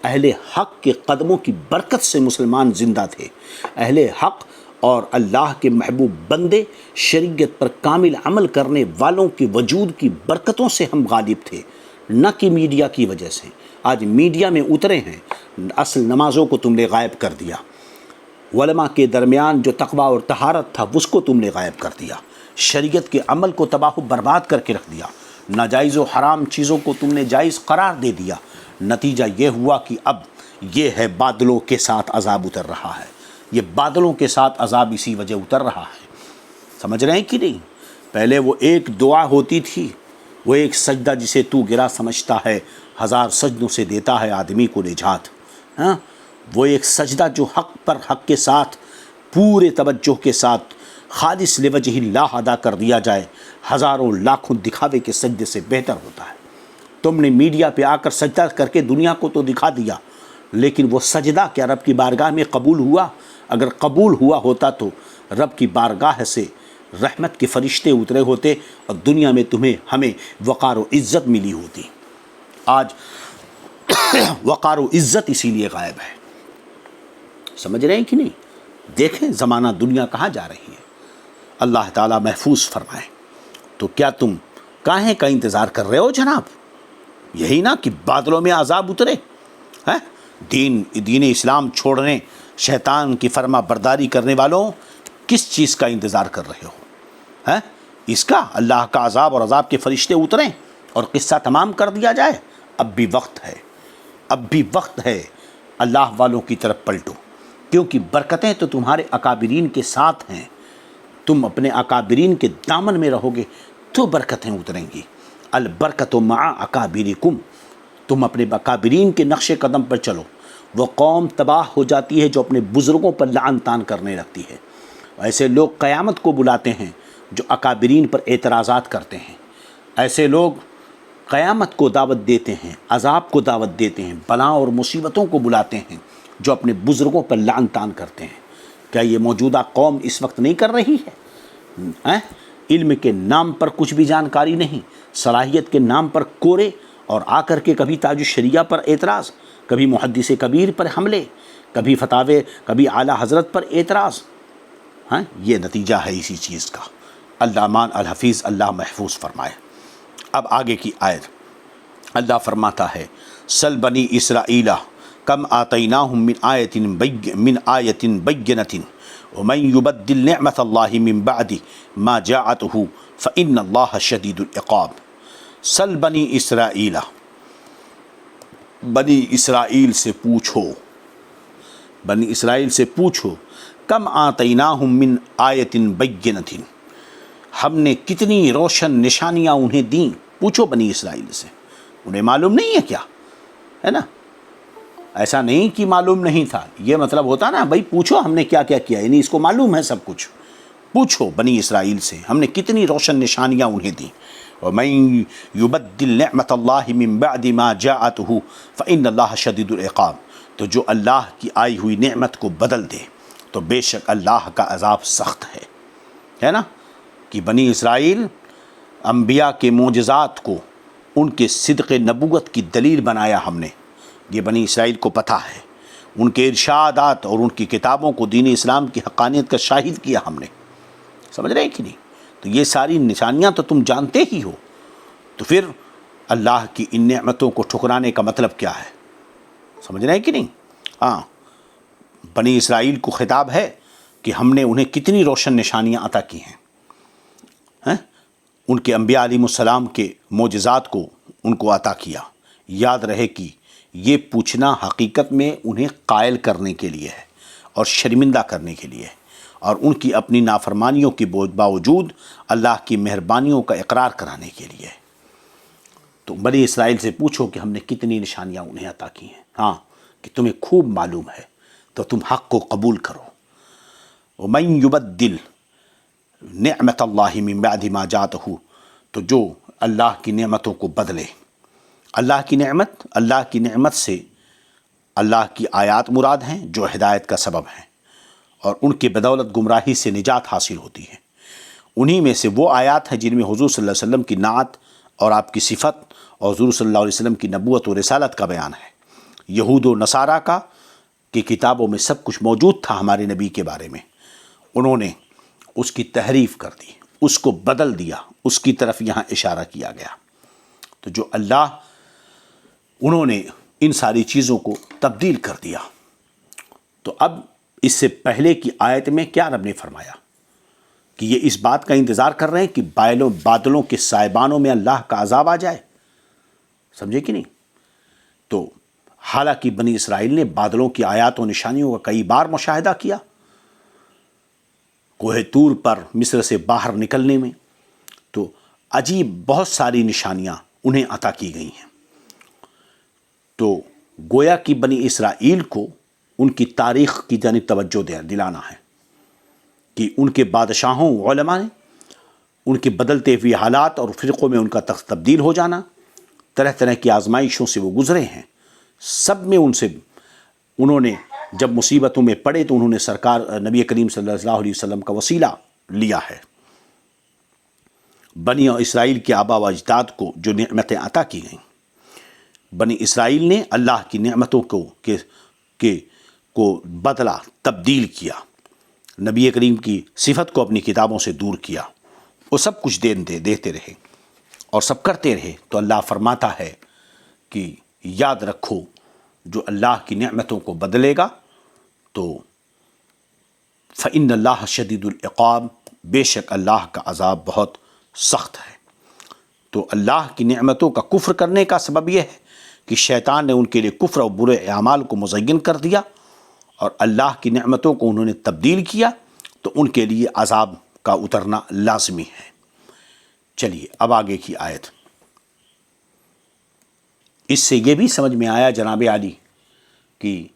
اہل حق کے قدموں کی برکت سے مسلمان زندہ تھے۔ اہل حق اور اللہ کے محبوب بندے، شریعت پر کامل عمل کرنے والوں کے وجود کی برکتوں سے ہم غالب تھے، نہ کہ میڈیا کی وجہ سے۔ آج میڈیا میں اترے ہیں، اصل نمازوں کو تم نے غائب کر دیا، علماء کے درمیان جو تقوی اور طہارت تھا اس کو تم نے غائب کر دیا، شریعت کے عمل کو تباہ و برباد کر کے رکھ دیا، ناجائز و حرام چیزوں کو تم نے جائز قرار دے دیا۔ نتیجہ یہ ہوا کہ اب یہ ہے بادلوں کے ساتھ عذاب اتر رہا ہے، یہ بادلوں کے ساتھ عذاب اسی وجہ اتر رہا ہے۔ سمجھ رہے ہیں کہ نہیں؟ پہلے وہ ایک دعا ہوتی تھی، وہ ایک سجدہ جسے تو گرا سمجھتا ہے 1000 سجدوں سے دیتا ہے آدمی کو نجات۔ ہاں، وہ ایک سجدہ جو حق پر حق کے ساتھ پورے توجہ کے ساتھ خالص لوجہ اللہ ادا کر دیا جائے، ہزاروں لاکھوں دکھاوے کے سجدے سے بہتر ہوتا ہے۔ تم نے میڈیا پہ آ کر سجدہ کر کے دنیا کو تو دکھا دیا، لیکن وہ سجدہ کیا رب کی بارگاہ میں قبول ہوا؟ اگر قبول ہوا ہوتا تو رب کی بارگاہ سے رحمت کے فرشتے اترے ہوتے اور دنیا میں ہمیں وقار و عزت ملی ہوتی۔ آج وقار و عزت اسی لیے غائب ہے۔ سمجھ رہے ہیں کہ نہیں؟ دیکھیں زمانہ دنیا کہاں جا رہی ہے، اللہ تعالیٰ محفوظ فرمائے۔ تو کیا تم کاہیں کا انتظار کر رہے ہو جناب؟ یہی نا کہ بادلوں میں عذاب اترے ہیں؟ دین اسلام چھوڑنے، شیطان کی فرما برداری کرنے والوں، کس چیز کا انتظار کر رہے ہو؟ اس کا اللہ کا عذاب اور عذاب کے فرشتے اتریں اور قصہ تمام کر دیا جائے؟ اب بھی وقت ہے، اب بھی وقت ہے، اللہ والوں کی طرف پلٹو، کیونکہ برکتیں تو تمہارے اکابرین کے ساتھ ہیں۔ تم اپنے اکابرین کے دامن میں رہو گے تو برکتیں اتریں گی۔ البرکت مع اکابرکم، تم اپنے اکابرین کے نقش قدم پر چلو۔ وہ قوم تباہ ہو جاتی ہے جو اپنے بزرگوں پر لعن طعن کرنے لگتی ہے۔ ایسے لوگ قیامت کو بلاتے ہیں جو اکابرین پر اعتراضات کرتے ہیں۔ ایسے لوگ قیامت کو دعوت دیتے ہیں، عذاب کو دعوت دیتے ہیں، بلا اور مصیبتوں کو بلاتے ہیں جو اپنے بزرگوں پر لعن طعن کرتے ہیں۔ کیا یہ موجودہ قوم اس وقت نہیں کر رہی ہے؟ علم کے نام پر کچھ بھی جانکاری نہیں، صلاحیت کے نام پر کورے، اور آ کر کے کبھی تاج الشریعہ پر اعتراض، کبھی محدث کبیر پر حملے، کبھی فتاوے، کبھی اعلیٰ حضرت پر اعتراض۔ یہ نتیجہ ہے اسی چیز کا۔ اللہ امان الحفیظ، اللہ محفوظ فرمائے۔ اب آگے کی آیت اللہ فرماتا ہے، سل بنی اسرائیل کم آتیناہم من آیت بینۃ ومن یبدل نعمت اللہ من بعد ما جاءتہ فإن اللہ شدید العقاب۔ سل بنی اسرائیل، بنی اسرائیل سے پوچھو، بنی اسرائیل سے پوچھو، کم آتیناہم من آیت بینۃ، ہم نے کتنی روشن نشانیاں انہیں دیں۔ پوچھو بنی اسرائیل سے، انہیں معلوم نہیں ہے کیا؟ ہے نا؟ ایسا نہیں کہ معلوم نہیں تھا، یہ مطلب ہوتا نا بھائی پوچھو ہم نے کیا کیا کیا، یعنی اس کو معلوم ہے سب کچھ۔ پوچھو بنی اسرائیل سے ہم نے کتنی روشن نشانیاں انہیں دیں۔ وَمَن يُبَدِّلْ نِعْمَةَ اللَّهِ مِن بَعْدِ مَا جَاءَتْهُ فَإِنَّ اللَّهَ شَدِيدُ الْعِقَابِ، تو جو اللہ کی آئی ہوئی نعمت کو بدل دے تو بے شک اللہ کا عذاب سخت ہے نا؟ کہ بنی اسرائیل انبیاء کے معجزات کو ان کے صدق نبوت کی دلیل بنایا ہم نے. یہ بنی اسرائیل کو پتہ ہے. ان کے ارشادات اور ان کی کتابوں کو دین اسلام کی حقانیت کا شاہد کیا ہم نے. سمجھ رہے ہیں کہ نہیں؟ تو یہ ساری نشانیاں تو تم جانتے ہی ہو. تو پھر اللہ کی ان نعمتوں کو ٹھکرانے کا مطلب کیا ہے؟ سمجھ رہے ہیں کہ نہیں؟ ہاں، بنی اسرائیل کو خطاب ہے کہ ہم نے انہیں کتنی روشن نشانیاں عطا کی ہیں. ان کے انبیاء علیہ السلام کے معجزات کو ان کو عطا کیا. یاد رہے کہ یہ پوچھنا حقیقت میں انہیں قائل کرنے کے لیے ہے اور شرمندہ کرنے کے لیے ہے، اور ان کی اپنی نافرمانیوں کے باوجود اللہ کی مہربانیوں کا اقرار کرانے کے لیے ہے. تو بنی اسرائیل سے پوچھو کہ ہم نے کتنی نشانیاں انہیں عطا کی ہیں. ہاں، کہ تمہیں خوب معلوم ہے، تو تم حق کو قبول کرو. وَمَن يُبَدِّلْ نعمت اللہ من بعد ما جاءتہ، تو جو اللہ کی نعمتوں کو بدلے. اللہ کی نعمت سے اللہ کی آیات مراد ہیں جو ہدایت کا سبب ہیں، اور ان کے بدولت گمراہی سے نجات حاصل ہوتی ہے. انہی میں سے وہ آیات ہیں جن میں حضور صلی اللہ علیہ وسلم کی نعت اور آپ کی صفت اور حضور صلی اللہ علیہ وسلم کی نبوت و رسالت کا بیان ہے. یہود و نصارہ کا کی کتابوں میں سب کچھ موجود تھا ہمارے نبی کے بارے میں. انہوں نے اس کی تحریف کر دی، اس کو بدل دیا. اس کی طرف یہاں اشارہ کیا گیا. تو جو انہوں نے ان ساری چیزوں کو تبدیل کر دیا. تو اب اس سے پہلے کی آیت میں کیا رب نے فرمایا کہ یہ اس بات کا انتظار کر رہے ہیں کہ بادلوں کے سائبانوں میں اللہ کا عذاب آ جائے. سمجھے کہ نہیں؟ تو حالانکہ بنی اسرائیل نے بادلوں کی آیات و نشانیوں کا کئی بار مشاہدہ کیا. کوہ طور پر مصر سے باہر نکلنے میں تو عجیب بہت ساری نشانیاں انہیں عطا کی گئی ہیں. تو گویا کہ بنی اسرائیل کو ان کی تاریخ کی جانب توجہ دلانا ہے کہ ان کے بادشاہوں علماء نے ان کے بدلتے ہوئے حالات اور فرقوں میں ان کا تبدیل ہو جانا، طرح طرح کی آزمائشوں سے وہ گزرے ہیں. سب میں انہوں نے جب مصیبتوں میں پڑے تو انہوں نے سرکار نبی کریم صلی اللہ علیہ وسلم کا وسیلہ لیا ہے. بنی اسرائیل کے آبا و اجداد کو جو نعمتیں عطا کی گئیں، بنی اسرائیل نے اللہ کی نعمتوں کو بدلا، تبدیل کیا، نبی کریم کی صفت کو اپنی کتابوں سے دور کیا. وہ سب کچھ دیتے رہے اور سب کرتے رہے. تو اللہ فرماتا ہے کہ یاد رکھو، جو اللہ کی نعمتوں کو بدلے گا تو فإن اللہ شدید العقاب، بے شک اللہ کا عذاب بہت سخت ہے. تو اللہ کی نعمتوں کا کفر کرنے کا سبب یہ ہے کہ شیطان نے ان کے لیے کفر اور برے اعمال کو مزین کر دیا، اور اللہ کی نعمتوں کو انہوں نے تبدیل کیا، تو ان کے لیے عذاب کا اترنا لازمی ہے. چلیے اب آگے کی آیت. اس سے یہ بھی سمجھ میں آیا جناب عالی کہ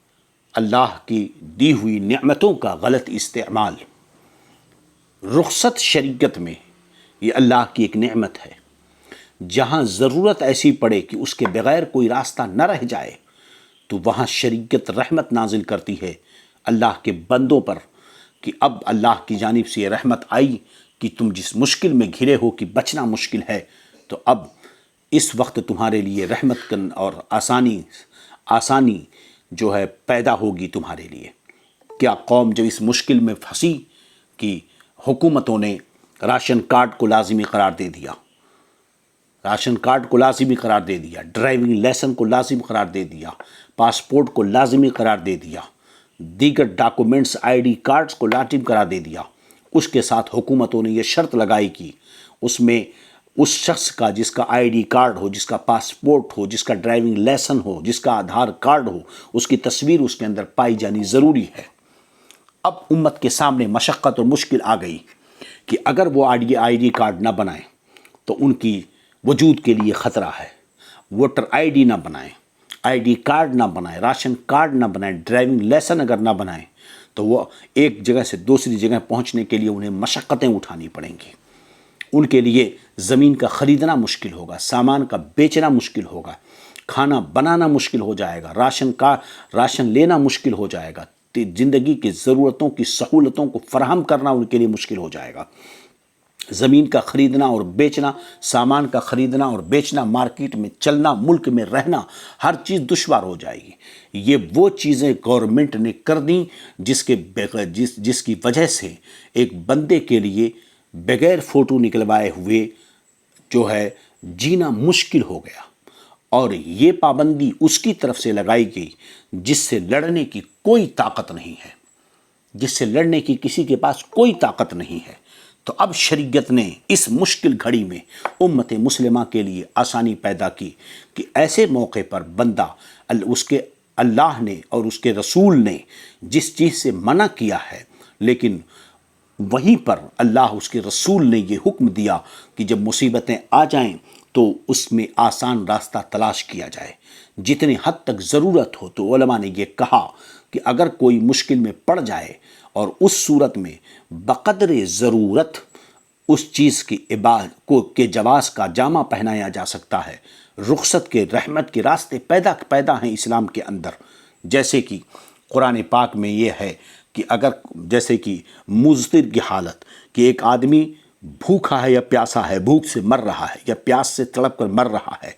اللہ کی دی ہوئی نعمتوں کا غلط استعمال، رخصت شریعت میں یہ اللہ کی ایک نعمت ہے. جہاں ضرورت ایسی پڑے کہ اس کے بغیر کوئی راستہ نہ رہ جائے تو وہاں شریعت رحمت نازل کرتی ہے اللہ کے بندوں پر کہ اب اللہ کی جانب سے یہ رحمت آئی کہ تم جس مشکل میں گھرے ہو کہ بچنا مشکل ہے، تو اب اس وقت تمہارے لیے رحمت اور آسانی جو ہے پیدا ہوگی تمہارے لیے. کیا قوم جب اس مشکل میں پھنسی کہ حکومتوں نے راشن کارڈ کو لازمی قرار دے دیا، ڈرائیونگ لائسنس کو لازمی قرار دے دیا، پاسپورٹ کو لازمی قرار دے دیا، دیگر ڈاکومنٹس آئی ڈی کارڈز کو لازمی قرار دے دیا. اس کے ساتھ حکومتوں نے یہ شرط لگائی کہ اس میں اس شخص کا جس کا آئی ڈی کارڈ ہو، جس کا پاسپورٹ ہو، جس کا ڈرائیونگ لائسنس ہو، جس کا آدھار کارڈ ہو، اس کی تصویر اس کے اندر پائی جانی ضروری ہے. اب امت کے سامنے مشقت اور مشکل آ گئی کہ اگر وہ آئی ڈی کارڈ نہ بنائیں تو ان کی وجود کے لیے خطرہ ہے. ووٹر آئی ڈی نہ بنائیں، آئی ڈی کارڈ نہ بنائیں، راشن کارڈ نہ بنائیں، ڈرائیونگ لائسنس اگر نہ بنائیں تو وہ ایک جگہ سے دوسری جگہ پہنچنے کے لیے انہیں مشقتیں اٹھانی پڑیں گی. ان کے لیے زمین کا خریدنا مشکل ہوگا، سامان کا بیچنا مشکل ہوگا، کھانا بنانا مشکل ہو جائے گا، راشن لینا مشکل ہو جائے گا، زندگی کی ضرورتوں کی سہولتوں کو فراہم کرنا ان کے لیے مشکل ہو جائے گا. زمین کا خریدنا اور بیچنا، سامان کا خریدنا اور بیچنا، مارکیٹ میں چلنا، ملک میں رہنا، ہر چیز دشوار ہو جائے گی۔ یہ وہ چیزیں گورنمنٹ نے کر دیں جس کی وجہ سے ایک بندے کے لیے بغیر فوٹو نکلوائے ہوئے جو ہے جینا مشکل ہو گیا، اور یہ پابندی اس کی طرف سے لگائی گئی جس سے لڑنے کی کوئی طاقت نہیں ہے، جس سے لڑنے کی کسی کے پاس کوئی طاقت نہیں ہے۔ تو اب شریعت نے اس مشکل گھڑی میں امت مسلمہ کے لیے آسانی پیدا کی کہ ایسے موقع پر بندہ اس کے اللہ نے اور اس کے رسول نے جس چیز سے منع کیا ہے، لیکن وہیں پر اللہ اس کے رسول نے یہ حکم دیا کہ جب مصیبتیں آ جائیں تو اس میں آسان راستہ تلاش کیا جائے، جتنے حد تک ضرورت ہو۔ تو علماء نے یہ کہا کہ اگر کوئی مشکل میں پڑ جائے اور اس صورت میں بقدر ضرورت اس چیز کی کے جواز کا جامہ پہنایا جا سکتا ہے۔ رخصت کے رحمت کے راستے پیدا ہیں اسلام کے اندر، جیسے کہ قرآن پاک میں یہ ہے کہ اگر جیسے کہ مضطر کی حالت کہ ایک آدمی بھوکا ہے یا پیاسا ہے، بھوک سے مر رہا ہے یا پیاس سے تڑپ کر مر رہا ہے،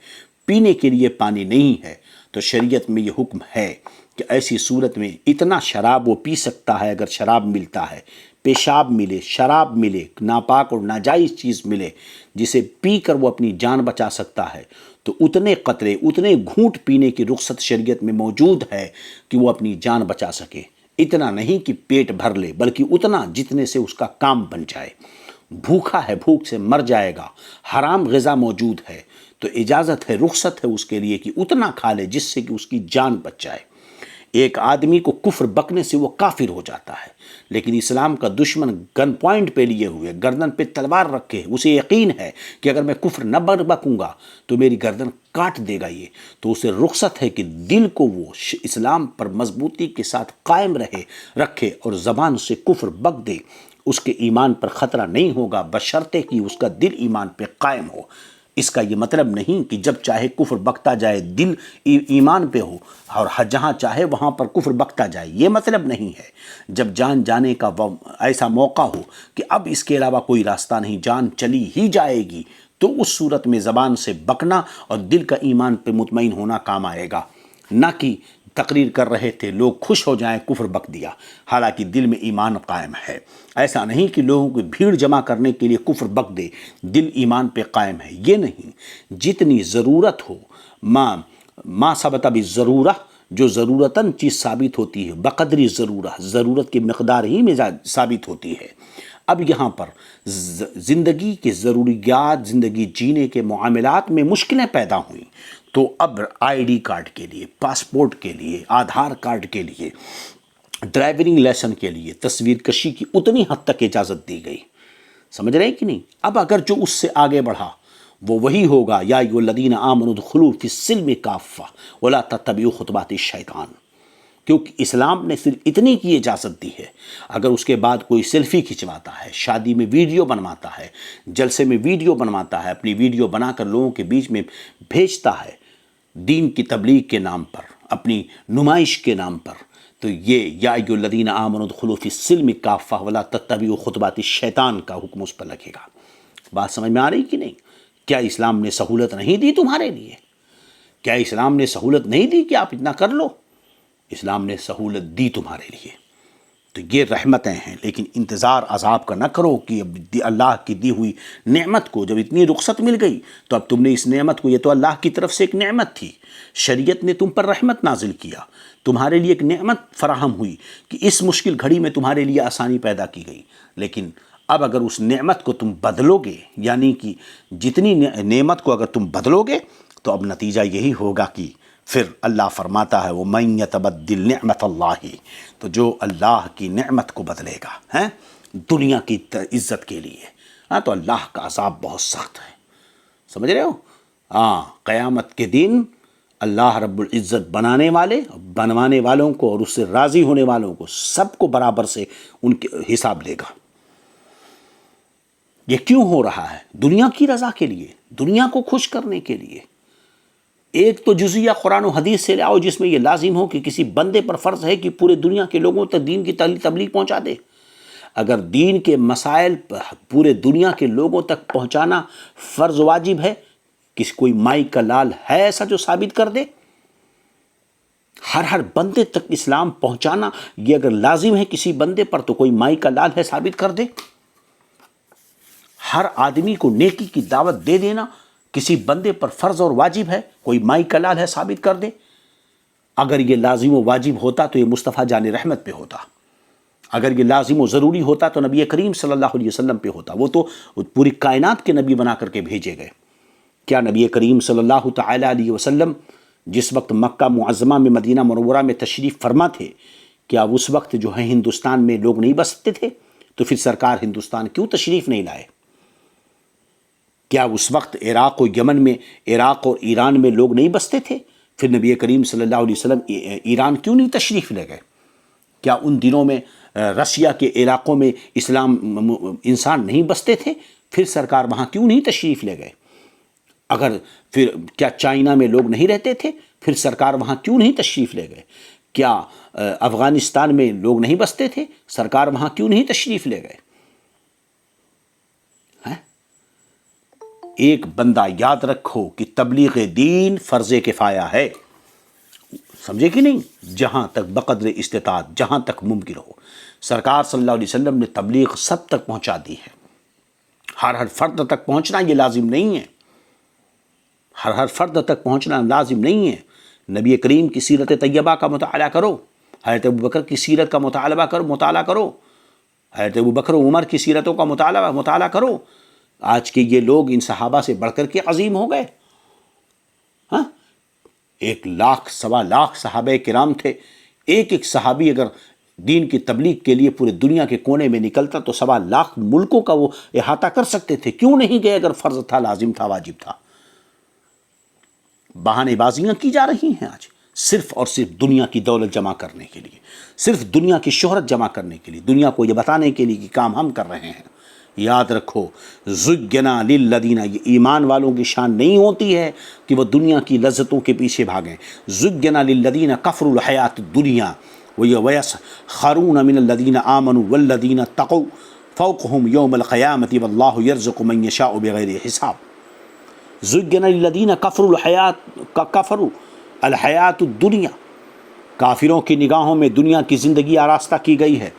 پینے کے لیے پانی نہیں ہے، تو شریعت میں یہ حکم ہے کہ ایسی صورت میں اتنا شراب وہ پی سکتا ہے، اگر شراب ملتا ہے، پیشاب ملے، شراب ملے، ناپاک اور ناجائز چیز ملے جسے پی کر وہ اپنی جان بچا سکتا ہے، تو اتنے قطرے، اتنے گھونٹ پینے کی رخصت شریعت میں موجود ہے کہ وہ اپنی جان بچا سکے۔ اتنا نہیں کہ پیٹ بھر لے، بلکہ اتنا جتنے سے اس کا کام بن جائے۔ بھوکا ہے، بھوک سے مر جائے گا، حرام غذا موجود ہے، تو اجازت ہے، رخصت ہے اس کے لیے کہ اتنا کھا لے جس سے کہ اس کی جان بچ جائے۔ ایک آدمی کو کفر بکنے سے وہ کافر ہو جاتا ہے، لیکن اسلام کا دشمن گن پوائنٹ پہ لیے ہوئے، گردن پہ تلوار رکھے، اسے یقین ہے کہ اگر میں کفر نہ بکوں گا تو میری گردن کاٹ دے گا یہ، تو اسے رخصت ہے کہ دل کو وہ اسلام پر مضبوطی کے ساتھ قائم رکھے اور زبان سے کفر بک دے۔ اس کے ایمان پر خطرہ نہیں ہوگا بشرطے کہ اس کا دل ایمان پہ قائم ہو۔ اس کا یہ مطلب نہیں کہ جب چاہے کفر بکتا جائے، دل ایمان پہ ہو، اور جہاں چاہے وہاں پر کفر بکتا جائے، یہ مطلب نہیں ہے۔ جب جان جانے کا ایسا موقع ہو کہ اب اس کے علاوہ کوئی راستہ نہیں، جان چلی ہی جائے گی، تو اس صورت میں زبان سے بکنا اور دل کا ایمان پہ مطمئن ہونا کام آئے گا، نہ کہ تقریر کر رہے تھے لوگ خوش ہو جائیں کفر بک دیا، حالانکہ دل میں ایمان قائم ہے۔ ایسا نہیں کہ لوگوں کی بھیڑ جمع کرنے کے لیے کفر بک دے، دل ایمان پہ قائم ہے، یہ نہیں۔ جتنی ضرورت ہو، ما ثبت بالضرورہ، جو ضرورتاً چیز ثابت ہوتی ہے، بقدری ضرورت کی مقدار ہی میں ثابت ہوتی ہے۔ اب یہاں پر زندگی کے ضروریات، زندگی جینے کے معاملات میں مشکلیں پیدا ہوئیں، تو اب آئی ڈی کارڈ کے لیے، پاسپورٹ کے لیے، آدھار کارڈ کے لیے، ڈرائیونگ لائسنس کے لیے تصویر کشی کی اتنی حد تک اجازت دی گئی۔ سمجھ رہے ہیں کہ نہیں؟ اب اگر جو اس سے آگے بڑھا وہ وہی ہوگا، یا ایھا الذین آمنوا ادخلوا فی السلم کافہ ولا تتبعوا خطوات الشیطان، کیونکہ اسلام نے صرف اتنی کی اجازت دی ہے۔ اگر اس کے بعد کوئی سیلفی کھنچواتا ہے، شادی میں ویڈیو بنواتا ہے، جلسے میں ویڈیو بنواتا ہے، اپنی ویڈیو بنا کر لوگوں کے بیچ میں بھیجتا ہے دین کی تبلیغ کے نام پر، اپنی نمائش کے نام پر، تو یہ یا ایھا الذین آمنوا ادخلوا فی السلم کافہ ولا تتبعوا خطوات الشیطان کا حکم اس پر لگے گا۔ بات سمجھ میں آ رہی کہ نہیں؟ کیا اسلام نے سہولت نہیں دی تمہارے لیے؟ کیا اسلام نے سہولت نہیں دی کہ آپ اتنا کر لو؟ اسلام نے سہولت دی تمہارے لیے، تو یہ رحمتیں ہیں، لیکن انتظار عذاب کا نہ کرو کہ اب اللہ کی دی ہوئی نعمت کو جب اتنی رخصت مل گئی تو اب تم نے اس نعمت کو، یہ تو اللہ کی طرف سے ایک نعمت تھی، شریعت نے تم پر رحمت نازل کیا، تمہارے لیے ایک نعمت فراہم ہوئی کہ اس مشکل گھڑی میں تمہارے لیے آسانی پیدا کی گئی، لیکن اب اگر اس نعمت کو تم بدلو گے، یعنی کہ جتنی نعمت کو اگر تم بدلو گے تو اب نتیجہ یہی ہوگا کہ پھر اللہ فرماتا ہے وَمَن يَتَبَدِّلْ نِعْمَةَ اللَّهِ، تو جو اللہ کی نعمت کو بدلے گا دنیا کی عزت کے لیے، تو اللہ کا عذاب بہت سخت ہے۔ سمجھ رہے ہو؟ قیامت کے دن اللہ رب العزت بنوانے والوں کو اور اس سے راضی ہونے والوں کو سب کو برابر سے ان کے حساب لے گا۔ یہ کیوں ہو رہا ہے؟ دنیا کی رضا کے لیے، دنیا کو خوش کرنے کے لیے۔ ایک تو جزیہ قرآن و حدیث سے لے آؤ جس میں یہ لازم ہو کہ کسی بندے پر فرض ہے کہ پورے دنیا کے لوگوں تک دین کی تبلیغ پہنچا دے۔ اگر دین کے مسائل پورے دنیا کے لوگوں تک پہنچانا فرض واجب ہے، کسی کوئی مائی کا لال ہے ایسا جو ثابت کر دے؟ ہر بندے تک اسلام پہنچانا یہ اگر لازم ہے کسی بندے پر، تو کوئی مائی کا لال ہے ثابت کر دے۔ ہر آدمی کو نیکی کی دعوت دے دینا کسی بندے پر فرض اور واجب ہے، کوئی مائی کا لال ہے ثابت کر دے۔ اگر یہ لازم و واجب ہوتا تو یہ مصطفیٰ جان رحمت پہ ہوتا، اگر یہ لازم و ضروری ہوتا تو نبی کریم صلی اللہ علیہ وسلم پہ ہوتا، وہ تو پوری کائنات کے نبی بنا کر کے بھیجے گئے۔ کیا نبی کریم صلی اللہ تعالیٰ علیہ وسلم جس وقت مکہ معظمہ میں مدینہ منورہ میں تشریف فرما تھے، کیا اس وقت جو ہے ہندوستان میں لوگ نہیں بستے تھے؟ تو پھر سرکار ہندوستان کیوں تشریف نہیں لائے؟ کیا اس وقت عراق و یمن میں، عراق اور ایران میں لوگ نہیں بستے تھے؟ پھر نبی کریم صلی اللہ علیہ وسلم ایران کیوں نہیں تشریف لے گئے؟ کیا ان دنوں میں رشیا کے علاقوں میں اسلام انسان نہیں بستے تھے؟ پھر سرکار وہاں کیوں نہیں تشریف لے گئے؟ اگر پھر کیا چائنا میں لوگ نہیں رہتے تھے؟ پھر سرکار وہاں کیوں نہیں تشریف لے گئے؟ کیا افغانستان میں لوگ نہیں بستے تھے؟ سرکار وہاں کیوں نہیں تشریف لے گئے؟ ایک بندہ یاد رکھو کہ تبلیغ دین فرض کفایہ ہے، سمجھے کہ نہیں؟ جہاں تک بقدر استطاعت، جہاں تک ممکن ہو، سرکار صلی اللہ علیہ وسلم نے تبلیغ سب تک پہنچا دی ہے۔ ہر فرد تک پہنچنا یہ لازم نہیں ہے، ہر فرد تک پہنچنا لازم نہیں ہے۔ نبی کریم کی سیرت طیبہ کا مطالعہ کرو، حضرت ابوبکر کی سیرت کا مطالعہ کرو، حضرت ابوبکر و عمر کی سیرتوں کا مطالعہ کرو۔ آج کے یہ لوگ ان صحابہ سے بڑھ کر کے عظیم ہو گئے۔ 1 لاکھ 1.25 لاکھ صحابہ کرام تھے، ایک صحابی اگر دین کی تبلیغ کے لیے پورے دنیا کے کونے میں نکلتا تو 1.25 لاکھ ملکوں کا وہ احاطہ کر سکتے تھے۔ کیوں نہیں گئے اگر فرض تھا، لازم تھا، واجب تھا؟ بہانے بازیاں کی جا رہی ہیں آج، صرف اور صرف دنیا کی دولت جمع کرنے کے لیے، صرف دنیا کی شہرت جمع کرنے کے لیے، دنیا کو یہ بتانے کے لیے کہ کام ہم کر رہے ہیں۔ یاد رکھو، زُیّنَ لِلَّذِینَ، یہ ایمان والوں کی شان نہیں ہوتی ہے کہ وہ دنیا کی لذتوں کے پیچھے بھاگیں۔ زُیّنَ لِلَّذِینَ کَفَرُوا الْحَیَاةُ الدُّنْیَا وَیَسْخَرُونَ مِنَ الَّذِینَ آمَنُوا وَالَّذِینَ اتَّقَوْا فَوْقَهُمْ یَوْمَ الْقِیَامَةِ وَاللَّهُ یَرْزُقُ مَن یَشَاءُ بِغَیرِ حساب۔ زُیّنَ لِلَّذِینَ کَفَرُوا الْحَیَاةُ الدُّنْیَا، کافروں کی نگاہوں میں دنیا کی زندگی آراستہ کی گئی ہے۔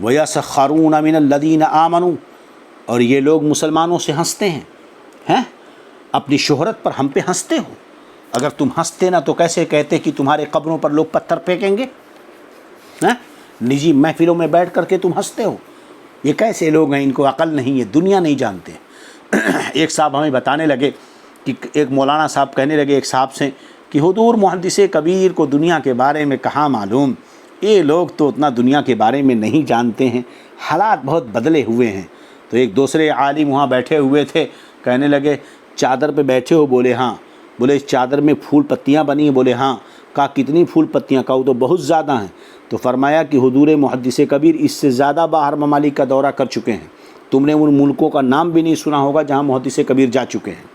وَیَسْخَرُونَ مِنَ الَّذِینَ آمَنُوا، اور یہ لوگ مسلمانوں سے ہنستے ہیں، اپنی شہرت پر ہم پہ ہنستے ہو۔ اگر تم ہنستے نا تو کیسے کہتے کہ تمہارے قبروں پر لوگ پتھر پھینکیں گے؟ نجی محفلوں میں بیٹھ کر کے تم ہنستے ہو۔ یہ کیسے لوگ ہیں؟ ان کو عقل نہیں ہے، دنیا نہیں جانتے۔ ایک صاحب ہمیں بتانے لگے کہ ایک مولانا صاحب کہنے لگے ایک صاحب سے کہ حضور محدث کبیر کو دنیا کے بارے میں کہاں معلوم، یہ لوگ تو اتنا دنیا کے بارے میں نہیں جانتے ہیں، حالات بہت بدلے ہوئے ہیں۔ تو ایک دوسرے عالم وہاں بیٹھے ہوئے تھے، کہنے لگے چادر پہ بیٹھے ہو؟ بولے ہاں۔ بولے اس چادر میں پھول پتیاں بنی ہیں؟ بولے ہاں۔ کہا کتنی پھول پتیاں؟ کہا وہ تو بہت زیادہ ہیں۔ تو فرمایا کہ حضور محدث کبیر اس سے زیادہ باہر ممالک کا دورہ کر چکے ہیں، تم نے ان ملکوں کا نام بھی نہیں سنا ہوگا جہاں محدث کبیر جا چکے ہیں۔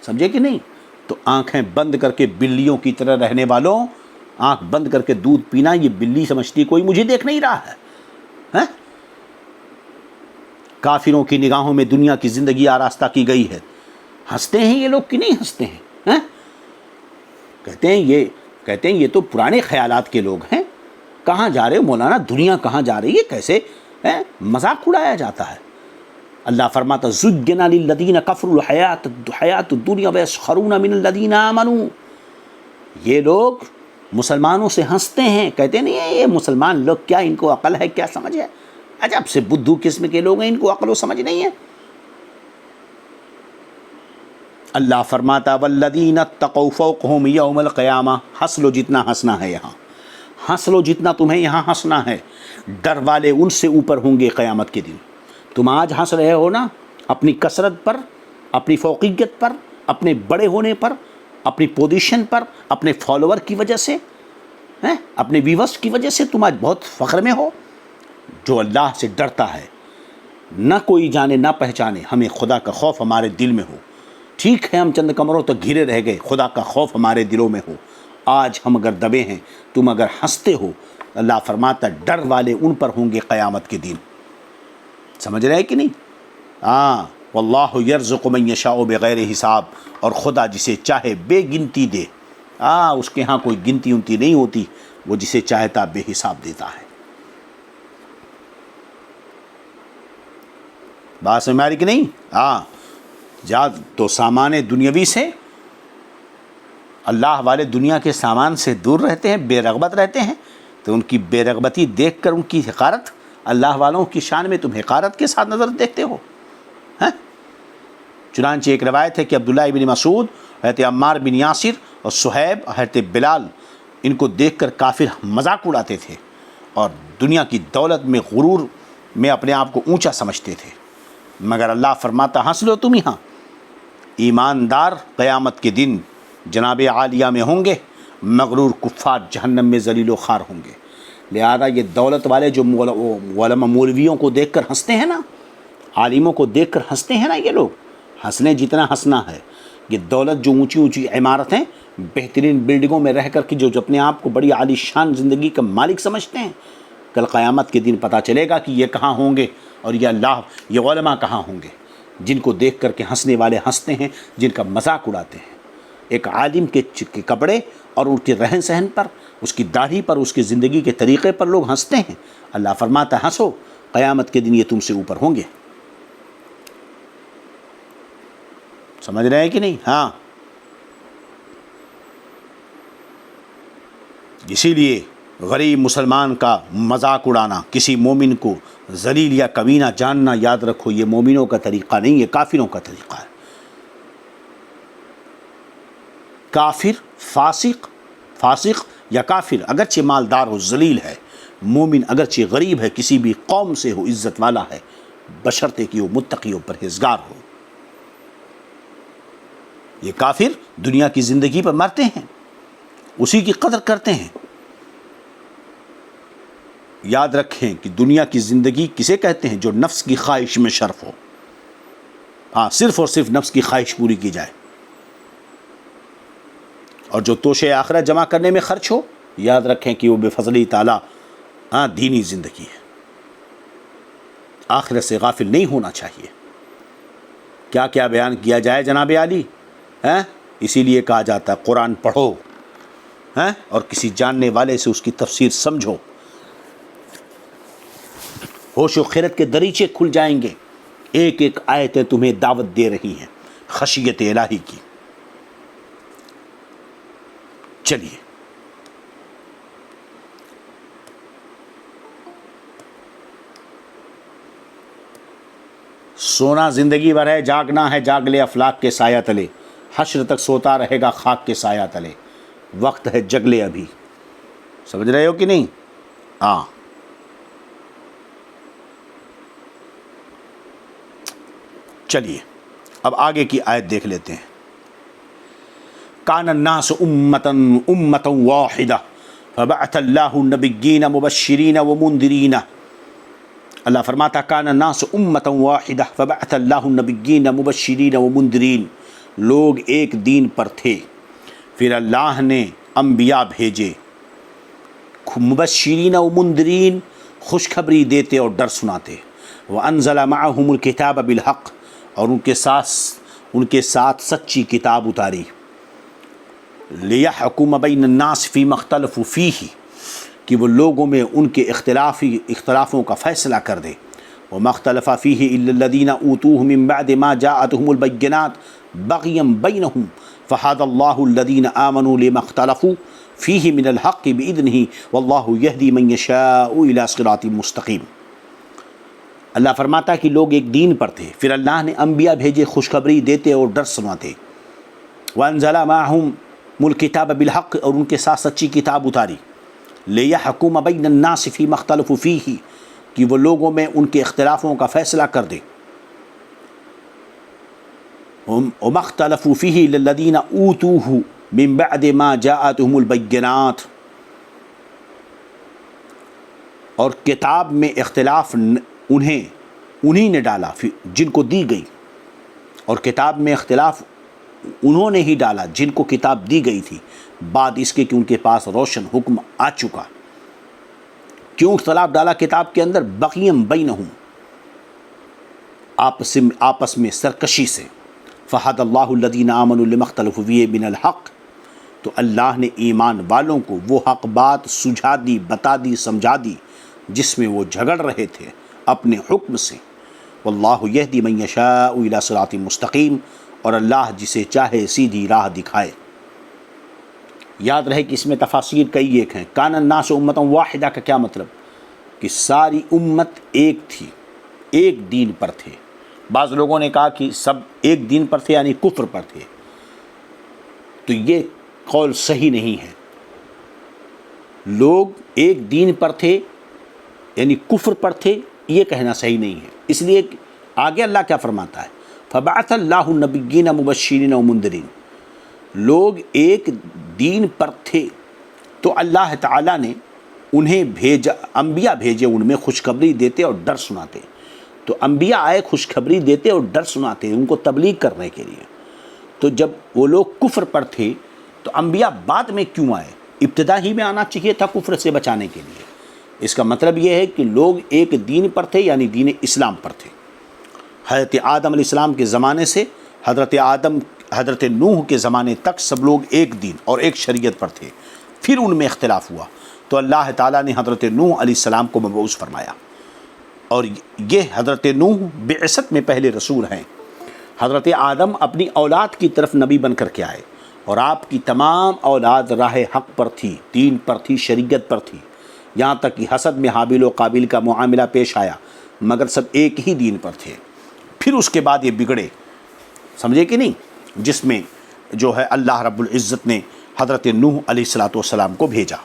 سمجھے کہ نہیں؟ تو آنکھیں بند کر کے بلیوں کی طرح رہنے والوں، آنکھ بند کر کے دودھ پینا، یہ بلی سمجھتی کوئی مجھے دیکھ نہیں رہا ہے۔ کافروں کی نگاہوں میں دنیا کی زندگی آراستہ کی گئی ہے۔ ہنستے ہیں یہ لوگ کہ نہیں ہنستے ہیں؟ کہتے ہیں یہ تو پرانے خیالات کے لوگ ہیں۔ کہاں جا رہے ہو مولانا؟ دنیا کہاں جا رہی ہے؟ کیسے مذاق اڑایا جاتا ہے۔ اللہ فرماتا زُیّنَ لِلَّذِینَ کَفَرُوا الْحَیَاةُ الدُّنْیَا وَیَسْخَرُونَ مِنَ الَّذِینَ آمَنُوا، یہ لوگ مسلمانوں سے ہنستے ہیں۔ کہتے نہیں ہیں یہ مسلمان لوگ کیا ان کو عقل ہے، کیا سمجھ ہے؟ عجب سے بدھو قسم کے لوگ ہیں، ان کو عقل و سمجھ نہیں ہے۔ اللہ فرماتا وَالَّذِینَ اتَّقَوْا فَوْقَهُمْ یَوْمَ الْقِیَامَةِ، ہنس لو جتنا ہنسنا ہے یہاں، ہنس لو جتنا تمہیں یہاں ہنسنا ہے، ڈر والے ان سے اوپر ہوں گے قیامت کے دن۔ تم آج ہنس رہے ہو نا اپنی کثرت پر، اپنی فوقیت پر، اپنے بڑے ہونے پر، اپنی پوزیشن پر، اپنے فالوور کی وجہ سے، اپنے ویورز کی وجہ سے تم آج بہت فخر میں ہو۔ جو اللہ سے ڈرتا ہے، نہ کوئی جانے نہ پہچانے، ہمیں خدا کا خوف ہمارے دل میں ہو۔ ٹھیک ہے ہم چند کمروں تک گھرے رہ گئے، خدا کا خوف ہمارے دلوں میں ہو۔ آج ہم اگر دبے ہیں، تم اگر ہنستے ہو اللہ فرماتا ڈر والے ان پر ہوں گے قیامت کے دن. سمجھ رہے ہیں کہ نہیں؟ ہاں، واللہ یرزق من یشاء بغیر حساب، اور خدا جسے چاہے بے گنتی دے. ہاں، اس کے ہاں کوئی گنتی انتی نہیں ہوتی، وہ جسے چاہتا بے حساب دیتا ہے. بات سمجھ آ رہی کہ نہیں؟ ہاں، جا تو سامان دنیاوی سے اللہ والے دنیا کے سامان سے دور رہتے ہیں، بے رغبت رہتے ہیں، تو ان کی بے رغبتی دیکھ کر ان کی حقارت، اللہ والوں کی شان میں تم حقارت کے ساتھ نظر دیکھتے ہو. چنانچہ ایک روایت ہے کہ عبداللہ ابن مسعود، حضرت عمار بن یاسر اور صہیب، حضرت بلال، ان کو دیکھ کر کافر مذاق اڑاتے تھے اور دنیا کی دولت میں غرور میں اپنے آپ کو اونچا سمجھتے تھے. مگر اللہ فرماتا ہنس لو تم یہاں، ایماندار قیامت کے دن جناب عالیہ میں ہوں گے، مغرور کفار جہنم میں ذلیل و خوار ہوں گے. لہذا یہ دولت والے جو علماء مولویوں کو دیکھ کر ہنستے ہیں نا، عالموں کو دیکھ کر ہنستے ہیں نا، یہ لوگ ہنسنے جتنا ہنسنا ہے. یہ دولت جو اونچی اونچی عمارتیں، بہترین بلڈنگوں میں رہ کر کے جو اپنے آپ کو بڑی عالی شان زندگی کا مالک سمجھتے ہیں، کل قیامت کے دن پتہ چلے گا کہ یہ کہاں ہوں گے اور یہ علماء کہاں ہوں گے جن کو دیکھ کر کے ہنسنے والے ہنستے ہیں، جن کا مذاق اڑاتے ہیں. ایک عالم کے کپڑے اور ان کے رہن سہن پر، اس کی داڑھی پر، اس کی زندگی کے طریقے پر لوگ ہنستے ہیں. اللہ فرماتا ہنسو، قیامت کے دن یہ تم سے اوپر ہوں گے. سمجھ رہے ہیں کہ نہیں؟ ہاں، اسی لیے غریب مسلمان کا مذاق اڑانا، کسی مومن کو ذلیل یا کمینہ جاننا، یاد رکھو یہ مومنوں کا طریقہ نہیں، یہ کافروں کا طریقہ ہے. کافر، فاسق یا کافر اگرچہ مالدار ہو، ذلیل ہے، مومن اگرچہ غریب ہے، کسی بھی قوم سے ہو، عزت والا ہے، بشرطے کہ وہ متقی و پرہیزگار ہو. یہ کافر دنیا کی زندگی پر مرتے ہیں، اسی کی قدر کرتے ہیں. یاد رکھیں کہ دنیا کی زندگی کسے کہتے ہیں؟ جو نفس کی خواہش میں شرف ہو. ہاں، صرف اور صرف نفس کی خواہش پوری کی جائے، اور جو توشے آخرت جمع کرنے میں خرچ ہو، یاد رکھیں کہ وہ بفضل تعالیٰ دینی زندگی ہے. آخرت سے غافل نہیں ہونا چاہیے. کیا کیا بیان کیا جائے جناب عالی، اسی لیے کہا جاتا ہے قرآن پڑھو اور کسی جاننے والے سے اس کی تفسیر سمجھو. ہوش و خیرت کے دریچے کھل جائیں گے. ایک ایک آیتیں تمہیں دعوت دے رہی ہیں خشیت الہی کی. چلیے، سونا زندگی بھر ہے، جاگنا ہے جاگ لے افلاک کے سایہ تلے، حشر تک سوتا رہے گا خاک کے سایہ تلے. وقت ہے جگ لے ابھی. سمجھ رہے ہو کہ نہیں؟ ہاں. چلیے اب آگے کی آیت دیکھ لیتے ہیں. کان الناس امتا واحدہ فبعث اللہ النبیین مبشرین ومنذرین. اللہ فرماتا کان الناس امتا واحدہ فبعث اللہ النبیین مبشرین ومنذرین. لوگ ایک دین پر تھے، پھر اللہ نے انبیاء بھیجے، مبشرین ومنذرین، خوشخبری دیتے اور ڈر سناتے. وانزل معہم الکتاب بالحق، اور ان کے ساتھ سچی کتاب اتاری. لیحکم بین الناس فیما اختلفوا فیہ، کہ وہ لوگوں میں ان کے اختلافوں کا فیصلہ کر دے. وما اختلف فیہ الا الذین اوتوہ من بعد ما جاءتہم البینات بغیا بینہم فہدی اللہ الذین آمنوا لما اختلفوا فیہ من الحق بإذنہ واللہ یہدی من یشاء الی صراط مستقیم. اللہ فرماتا ہے کہ لوگ ایک دین پر تھے، پھر اللہ نے انبیاء بھیجے خوشخبری دیتے اور ڈر سناتے. وانزل معہم الکتاب بالحق، اور ان کے ساتھ سچی کتاب اتاری. لیحکم بین الناس فیما اختلفوا فیہ، کہ وہ لوگوں میں ان کے اختلافوں کا فیصلہ کر دے. وما اختلفوا فیہ الا الذین اوتوہ من بعد ما جاءتہم البینات، اور کتاب میں اختلاف انہیں نے ڈالا جن کو دی گئی، اور کتاب میں اختلاف انہوں نے ہی ڈالا جن کو کتاب دی گئی تھی، بعد اس کے کہ ان کے پاس روشن حکم آ چکا. کیوں اختلاف ڈالا کتاب کے اندر؟ بغیم بینہم، آپس میں سرکشی سے۔ فہد اللہ الذین آمنوا لما اختلفوا فیہ من الحق، تو اللہ نے ایمان والوں کو وہ حق بات سجھا دی، بتا دی، سمجھا دی جس میں وہ جھگڑ رہے تھے اپنے حکم سے۔ واللہ یہدی من یشاء الی صراط مستقیم، اور اللہ جسے چاہے سیدھی راہ دکھائے۔ یاد رہے کہ اس میں تفاسیر کئی ایک ہیں۔ کان الناس امۃ واحدہ کا کیا مطلب؟ کہ ساری امت ایک تھی، ایک دین پر تھے۔ بعض لوگوں نے کہا کہ سب ایک دین پر تھے یعنی کفر پر تھے، تو یہ قول صحیح نہیں ہے۔ لوگ ایک دین پر تھے یعنی کفر پر تھے، یہ کہنا صحیح نہیں ہے۔ اس لیے آگے اللہ کیا فرماتا ہے؟ فبعث اللہ النبیین مبشرین ومنذرین، لوگ ایک دین پر تھے تو اللہ تعالیٰ نے انہیں بھیجا، انبیاء بھیجے ان میں خوشخبری دیتے اور ڈر سناتے۔ تو انبیاء آئے خوشخبری دیتے اور ڈر سناتے ان کو تبلیغ کرنے کے لیے۔ تو جب وہ لوگ کفر پر تھے تو انبیاء بعد میں کیوں آئے؟ ابتدا ہی میں آنا چاہیے تھا کفر سے بچانے کے لیے۔ اس کا مطلب یہ ہے کہ لوگ ایک دین پر تھے یعنی دین اسلام پر تھے۔ حضرت آدم علیہ السلام کے زمانے سے حضرت نوح کے زمانے تک سب لوگ ایک دین اور ایک شریعت پر تھے، پھر ان میں اختلاف ہوا تو اللہ تعالیٰ نے حضرت نوح علیہ السلام کو مبعوث فرمایا، اور یہ حضرت نوح بعثت میں پہلے رسول ہیں۔ حضرت آدم اپنی اولاد کی طرف نبی بن کر کے آئے، اور آپ کی تمام اولاد راہ حق پر تھی، دین پر تھی، شریعت پر تھی، یہاں تک کہ حسد میں حابیل و قابیل کا معاملہ پیش آیا، مگر سب ایک ہی دین پر تھے۔ پھر اس کے بعد یہ بگڑے، سمجھے کہ نہیں، جس میں جو ہے اللہ رب العزت نے حضرت نوح علیہ السلام کو بھیجا۔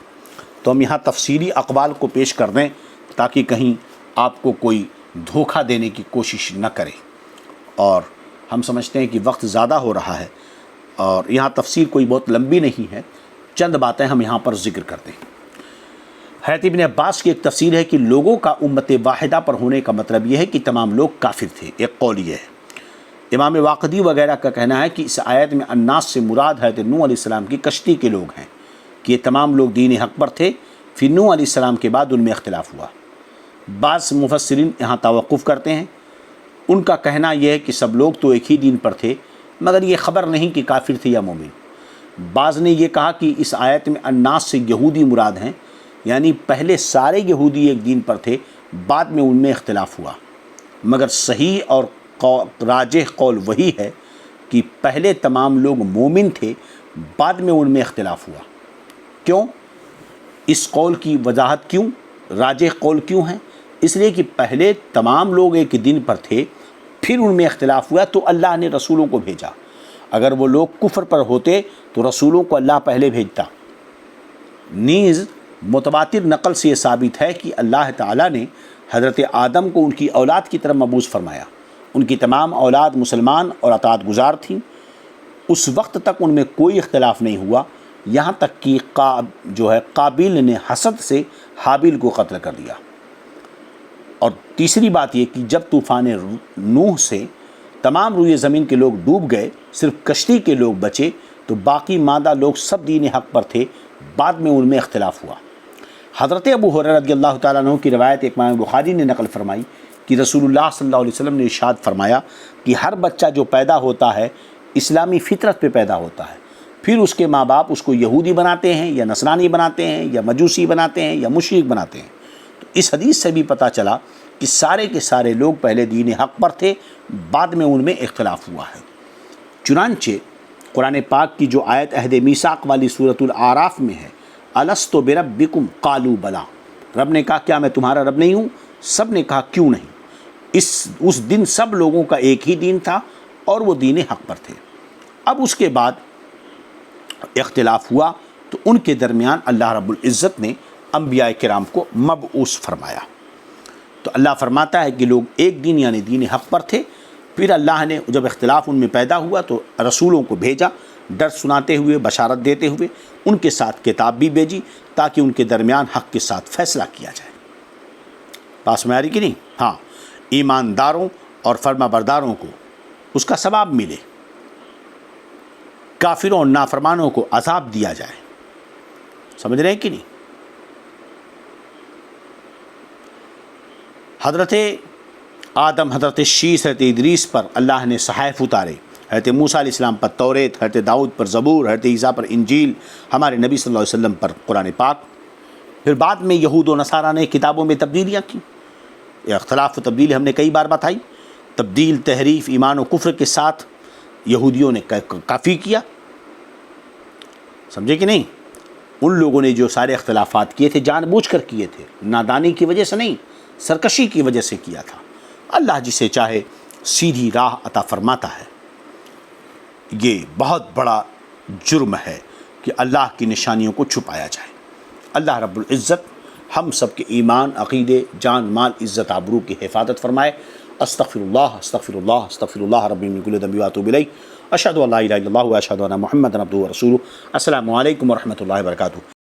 تو ہم یہاں تفصیلی اقوال کو پیش کر دیں تاکہ کہیں آپ کو کوئی دھوکہ دینے کی کوشش نہ کرے، اور ہم سمجھتے ہیں کہ وقت زیادہ ہو رہا ہے اور یہاں تفسیر کوئی بہت لمبی نہیں ہے، چند باتیں ہم یہاں پر ذکر کرتے ہیں۔ حضرت ابن عباس کی ایک تفسیر ہے کہ لوگوں کا امت واحدہ پر ہونے کا مطلب یہ ہے کہ تمام لوگ کافر تھے، ایک قول یہ ہے۔ امام واقدی وغیرہ کا کہنا ہے کہ اس آیت میں الناس سے مراد حضرت نوح علیہ السلام کی کشتی کے لوگ ہیں، کہ یہ تمام لوگ دین حق پر تھے، پھر نوح علیہ السلام کے بعد ان میں اختلاف ہوا۔ بعض مفسرین یہاں توقف کرتے ہیں، ان کا کہنا یہ ہے کہ سب لوگ تو ایک ہی دین پر تھے، مگر یہ خبر نہیں کہ کافر تھے یا مومن۔ بعض نے یہ کہا کہ اس آیت میں الناس سے یہودی مراد ہیں، یعنی پہلے سارے یہودی ایک دین پر تھے، بعد میں ان میں اختلاف ہوا، مگر صحیح اور راجح قول وہی ہے کہ پہلے تمام لوگ مومن تھے، بعد میں ان میں اختلاف ہوا۔ کیوں؟ اس قول کی وضاحت کیوں، راجح قول کیوں ہے؟ اس لیے کہ پہلے تمام لوگ ایک دین پر تھے، پھر ان میں اختلاف ہوا تو اللہ نے رسولوں کو بھیجا۔ اگر وہ لوگ کفر پر ہوتے تو رسولوں کو اللہ پہلے بھیجتا۔ نیز متواتر نقل سے یہ ثابت ہے کہ اللہ تعالیٰ نے حضرت آدم کو ان کی اولاد کی طرف مبعوث فرمایا، ان کی تمام اولاد مسلمان اور اطاعت گزار تھیں، اس وقت تک ان میں کوئی اختلاف نہیں ہوا، یہاں تک کہ قابیل نے حسد سے حابیل کو قتل کر دیا۔ اور تیسری بات یہ کہ جب طوفان نوح سے تمام روئے زمین کے لوگ ڈوب گئے، صرف کشتی کے لوگ بچے، تو باقی مادہ لوگ سب دین حق پر تھے، بعد میں ان میں اختلاف ہوا۔ حضرت ابو ہریرہ رضی اللہ تعالیٰ عنہ کی روایت ایک امام بخاری نے نقل فرمائی کہ رسول اللہ صلی اللہ علیہ وسلم نے ارشاد فرمایا کہ ہر بچہ جو پیدا ہوتا ہے اسلامی فطرت پہ پیدا ہوتا ہے، پھر اس کے ماں باپ اس کو یہودی بناتے ہیں یا نصرانی بناتے ہیں یا مجوسی بناتے ہیں یا مشرک بناتے ہیں۔ تو اس حدیث سے بھی پتہ چلا کہ سارے کے سارے لوگ پہلے دین حق پر تھے، بعد میں ان میں اختلاف ہوا ہے۔ چنانچہ قرآن پاک کی جو آیت عہد میثاق والی سورۃ الاعراف میں ہے، الست بربکم قالوا بلا، رب نے کہا کیا میں تمہارا رب نہیں ہوں؟ سب نے کہا کیوں نہیں۔ اس دن سب لوگوں کا ایک ہی دین تھا اور وہ دین حق پر تھے۔ اب اس کے بعد اختلاف ہوا تو ان کے درمیان اللہ رب العزت نے انبیاء کرام کو مبعوث فرمایا۔ تو اللہ فرماتا ہے کہ لوگ ایک دین یعنی دین حق پر تھے، پھر اللہ نے جب اختلاف ان میں پیدا ہوا تو رسولوں کو بھیجا، ڈر سناتے ہوئے، بشارت دیتے ہوئے، ان کے ساتھ کتاب بھی بھیجی تاکہ ان کے درمیان حق کے ساتھ فیصلہ کیا جائے۔ پاس میں آ رہی کہ نہیں؟ ہاں، ایمانداروں اور فرما برداروں کو اس کا ثواب ملے، کافروں اور نافرمانوں کو عذاب دیا جائے۔ سمجھ رہے ہیں کہ نہیں؟ حضرت آدم، حضرت شیس، حضرت ادریس پر اللہ نے صحائف اتارے، حضرت موسیٰ علیہ السلام پر توریت، حضرت داؤد پر زبور، حضرت عیسیٰ پر انجیل، ہمارے نبی صلی اللہ علیہ وسلم پر قرآن پاک۔ پھر بعد میں یہود و نصارہ نے کتابوں میں تبدیلیاں کی، یہ اختلاف و تبدیلی ہم نے کئی بار بتائی، تبدیل، تحریف، ایمان و کفر کے ساتھ یہودیوں نے کافی کیا، سمجھے کہ نہیں؟ ان لوگوں نے جو سارے اختلافات کیے تھے جان بوجھ کر کیے تھے، نادانی کی وجہ سے نہیں، سرکشی کی وجہ سے کیا تھا۔ اللہ جسے چاہے سیدھی راہ عطا فرماتا ہے۔ یہ بہت بڑا جرم ہے کہ اللہ کی نشانیوں کو چھپایا جائے۔ اللہ رب العزت ہم سب کے ایمان، عقیدے، جان، مال، عزت، آبرو کی حفاظت فرمائے۔ استغفر اللہ استغفر اللہ استغفر اللہ ربی من کل ذنب واتوب الیہ، اشہد ان لا الہ الا اللہ واشہد ان محمدا عبدہ ورسولہ۔ السلام علیکم ورحمۃ اللہ وبرکاتہ۔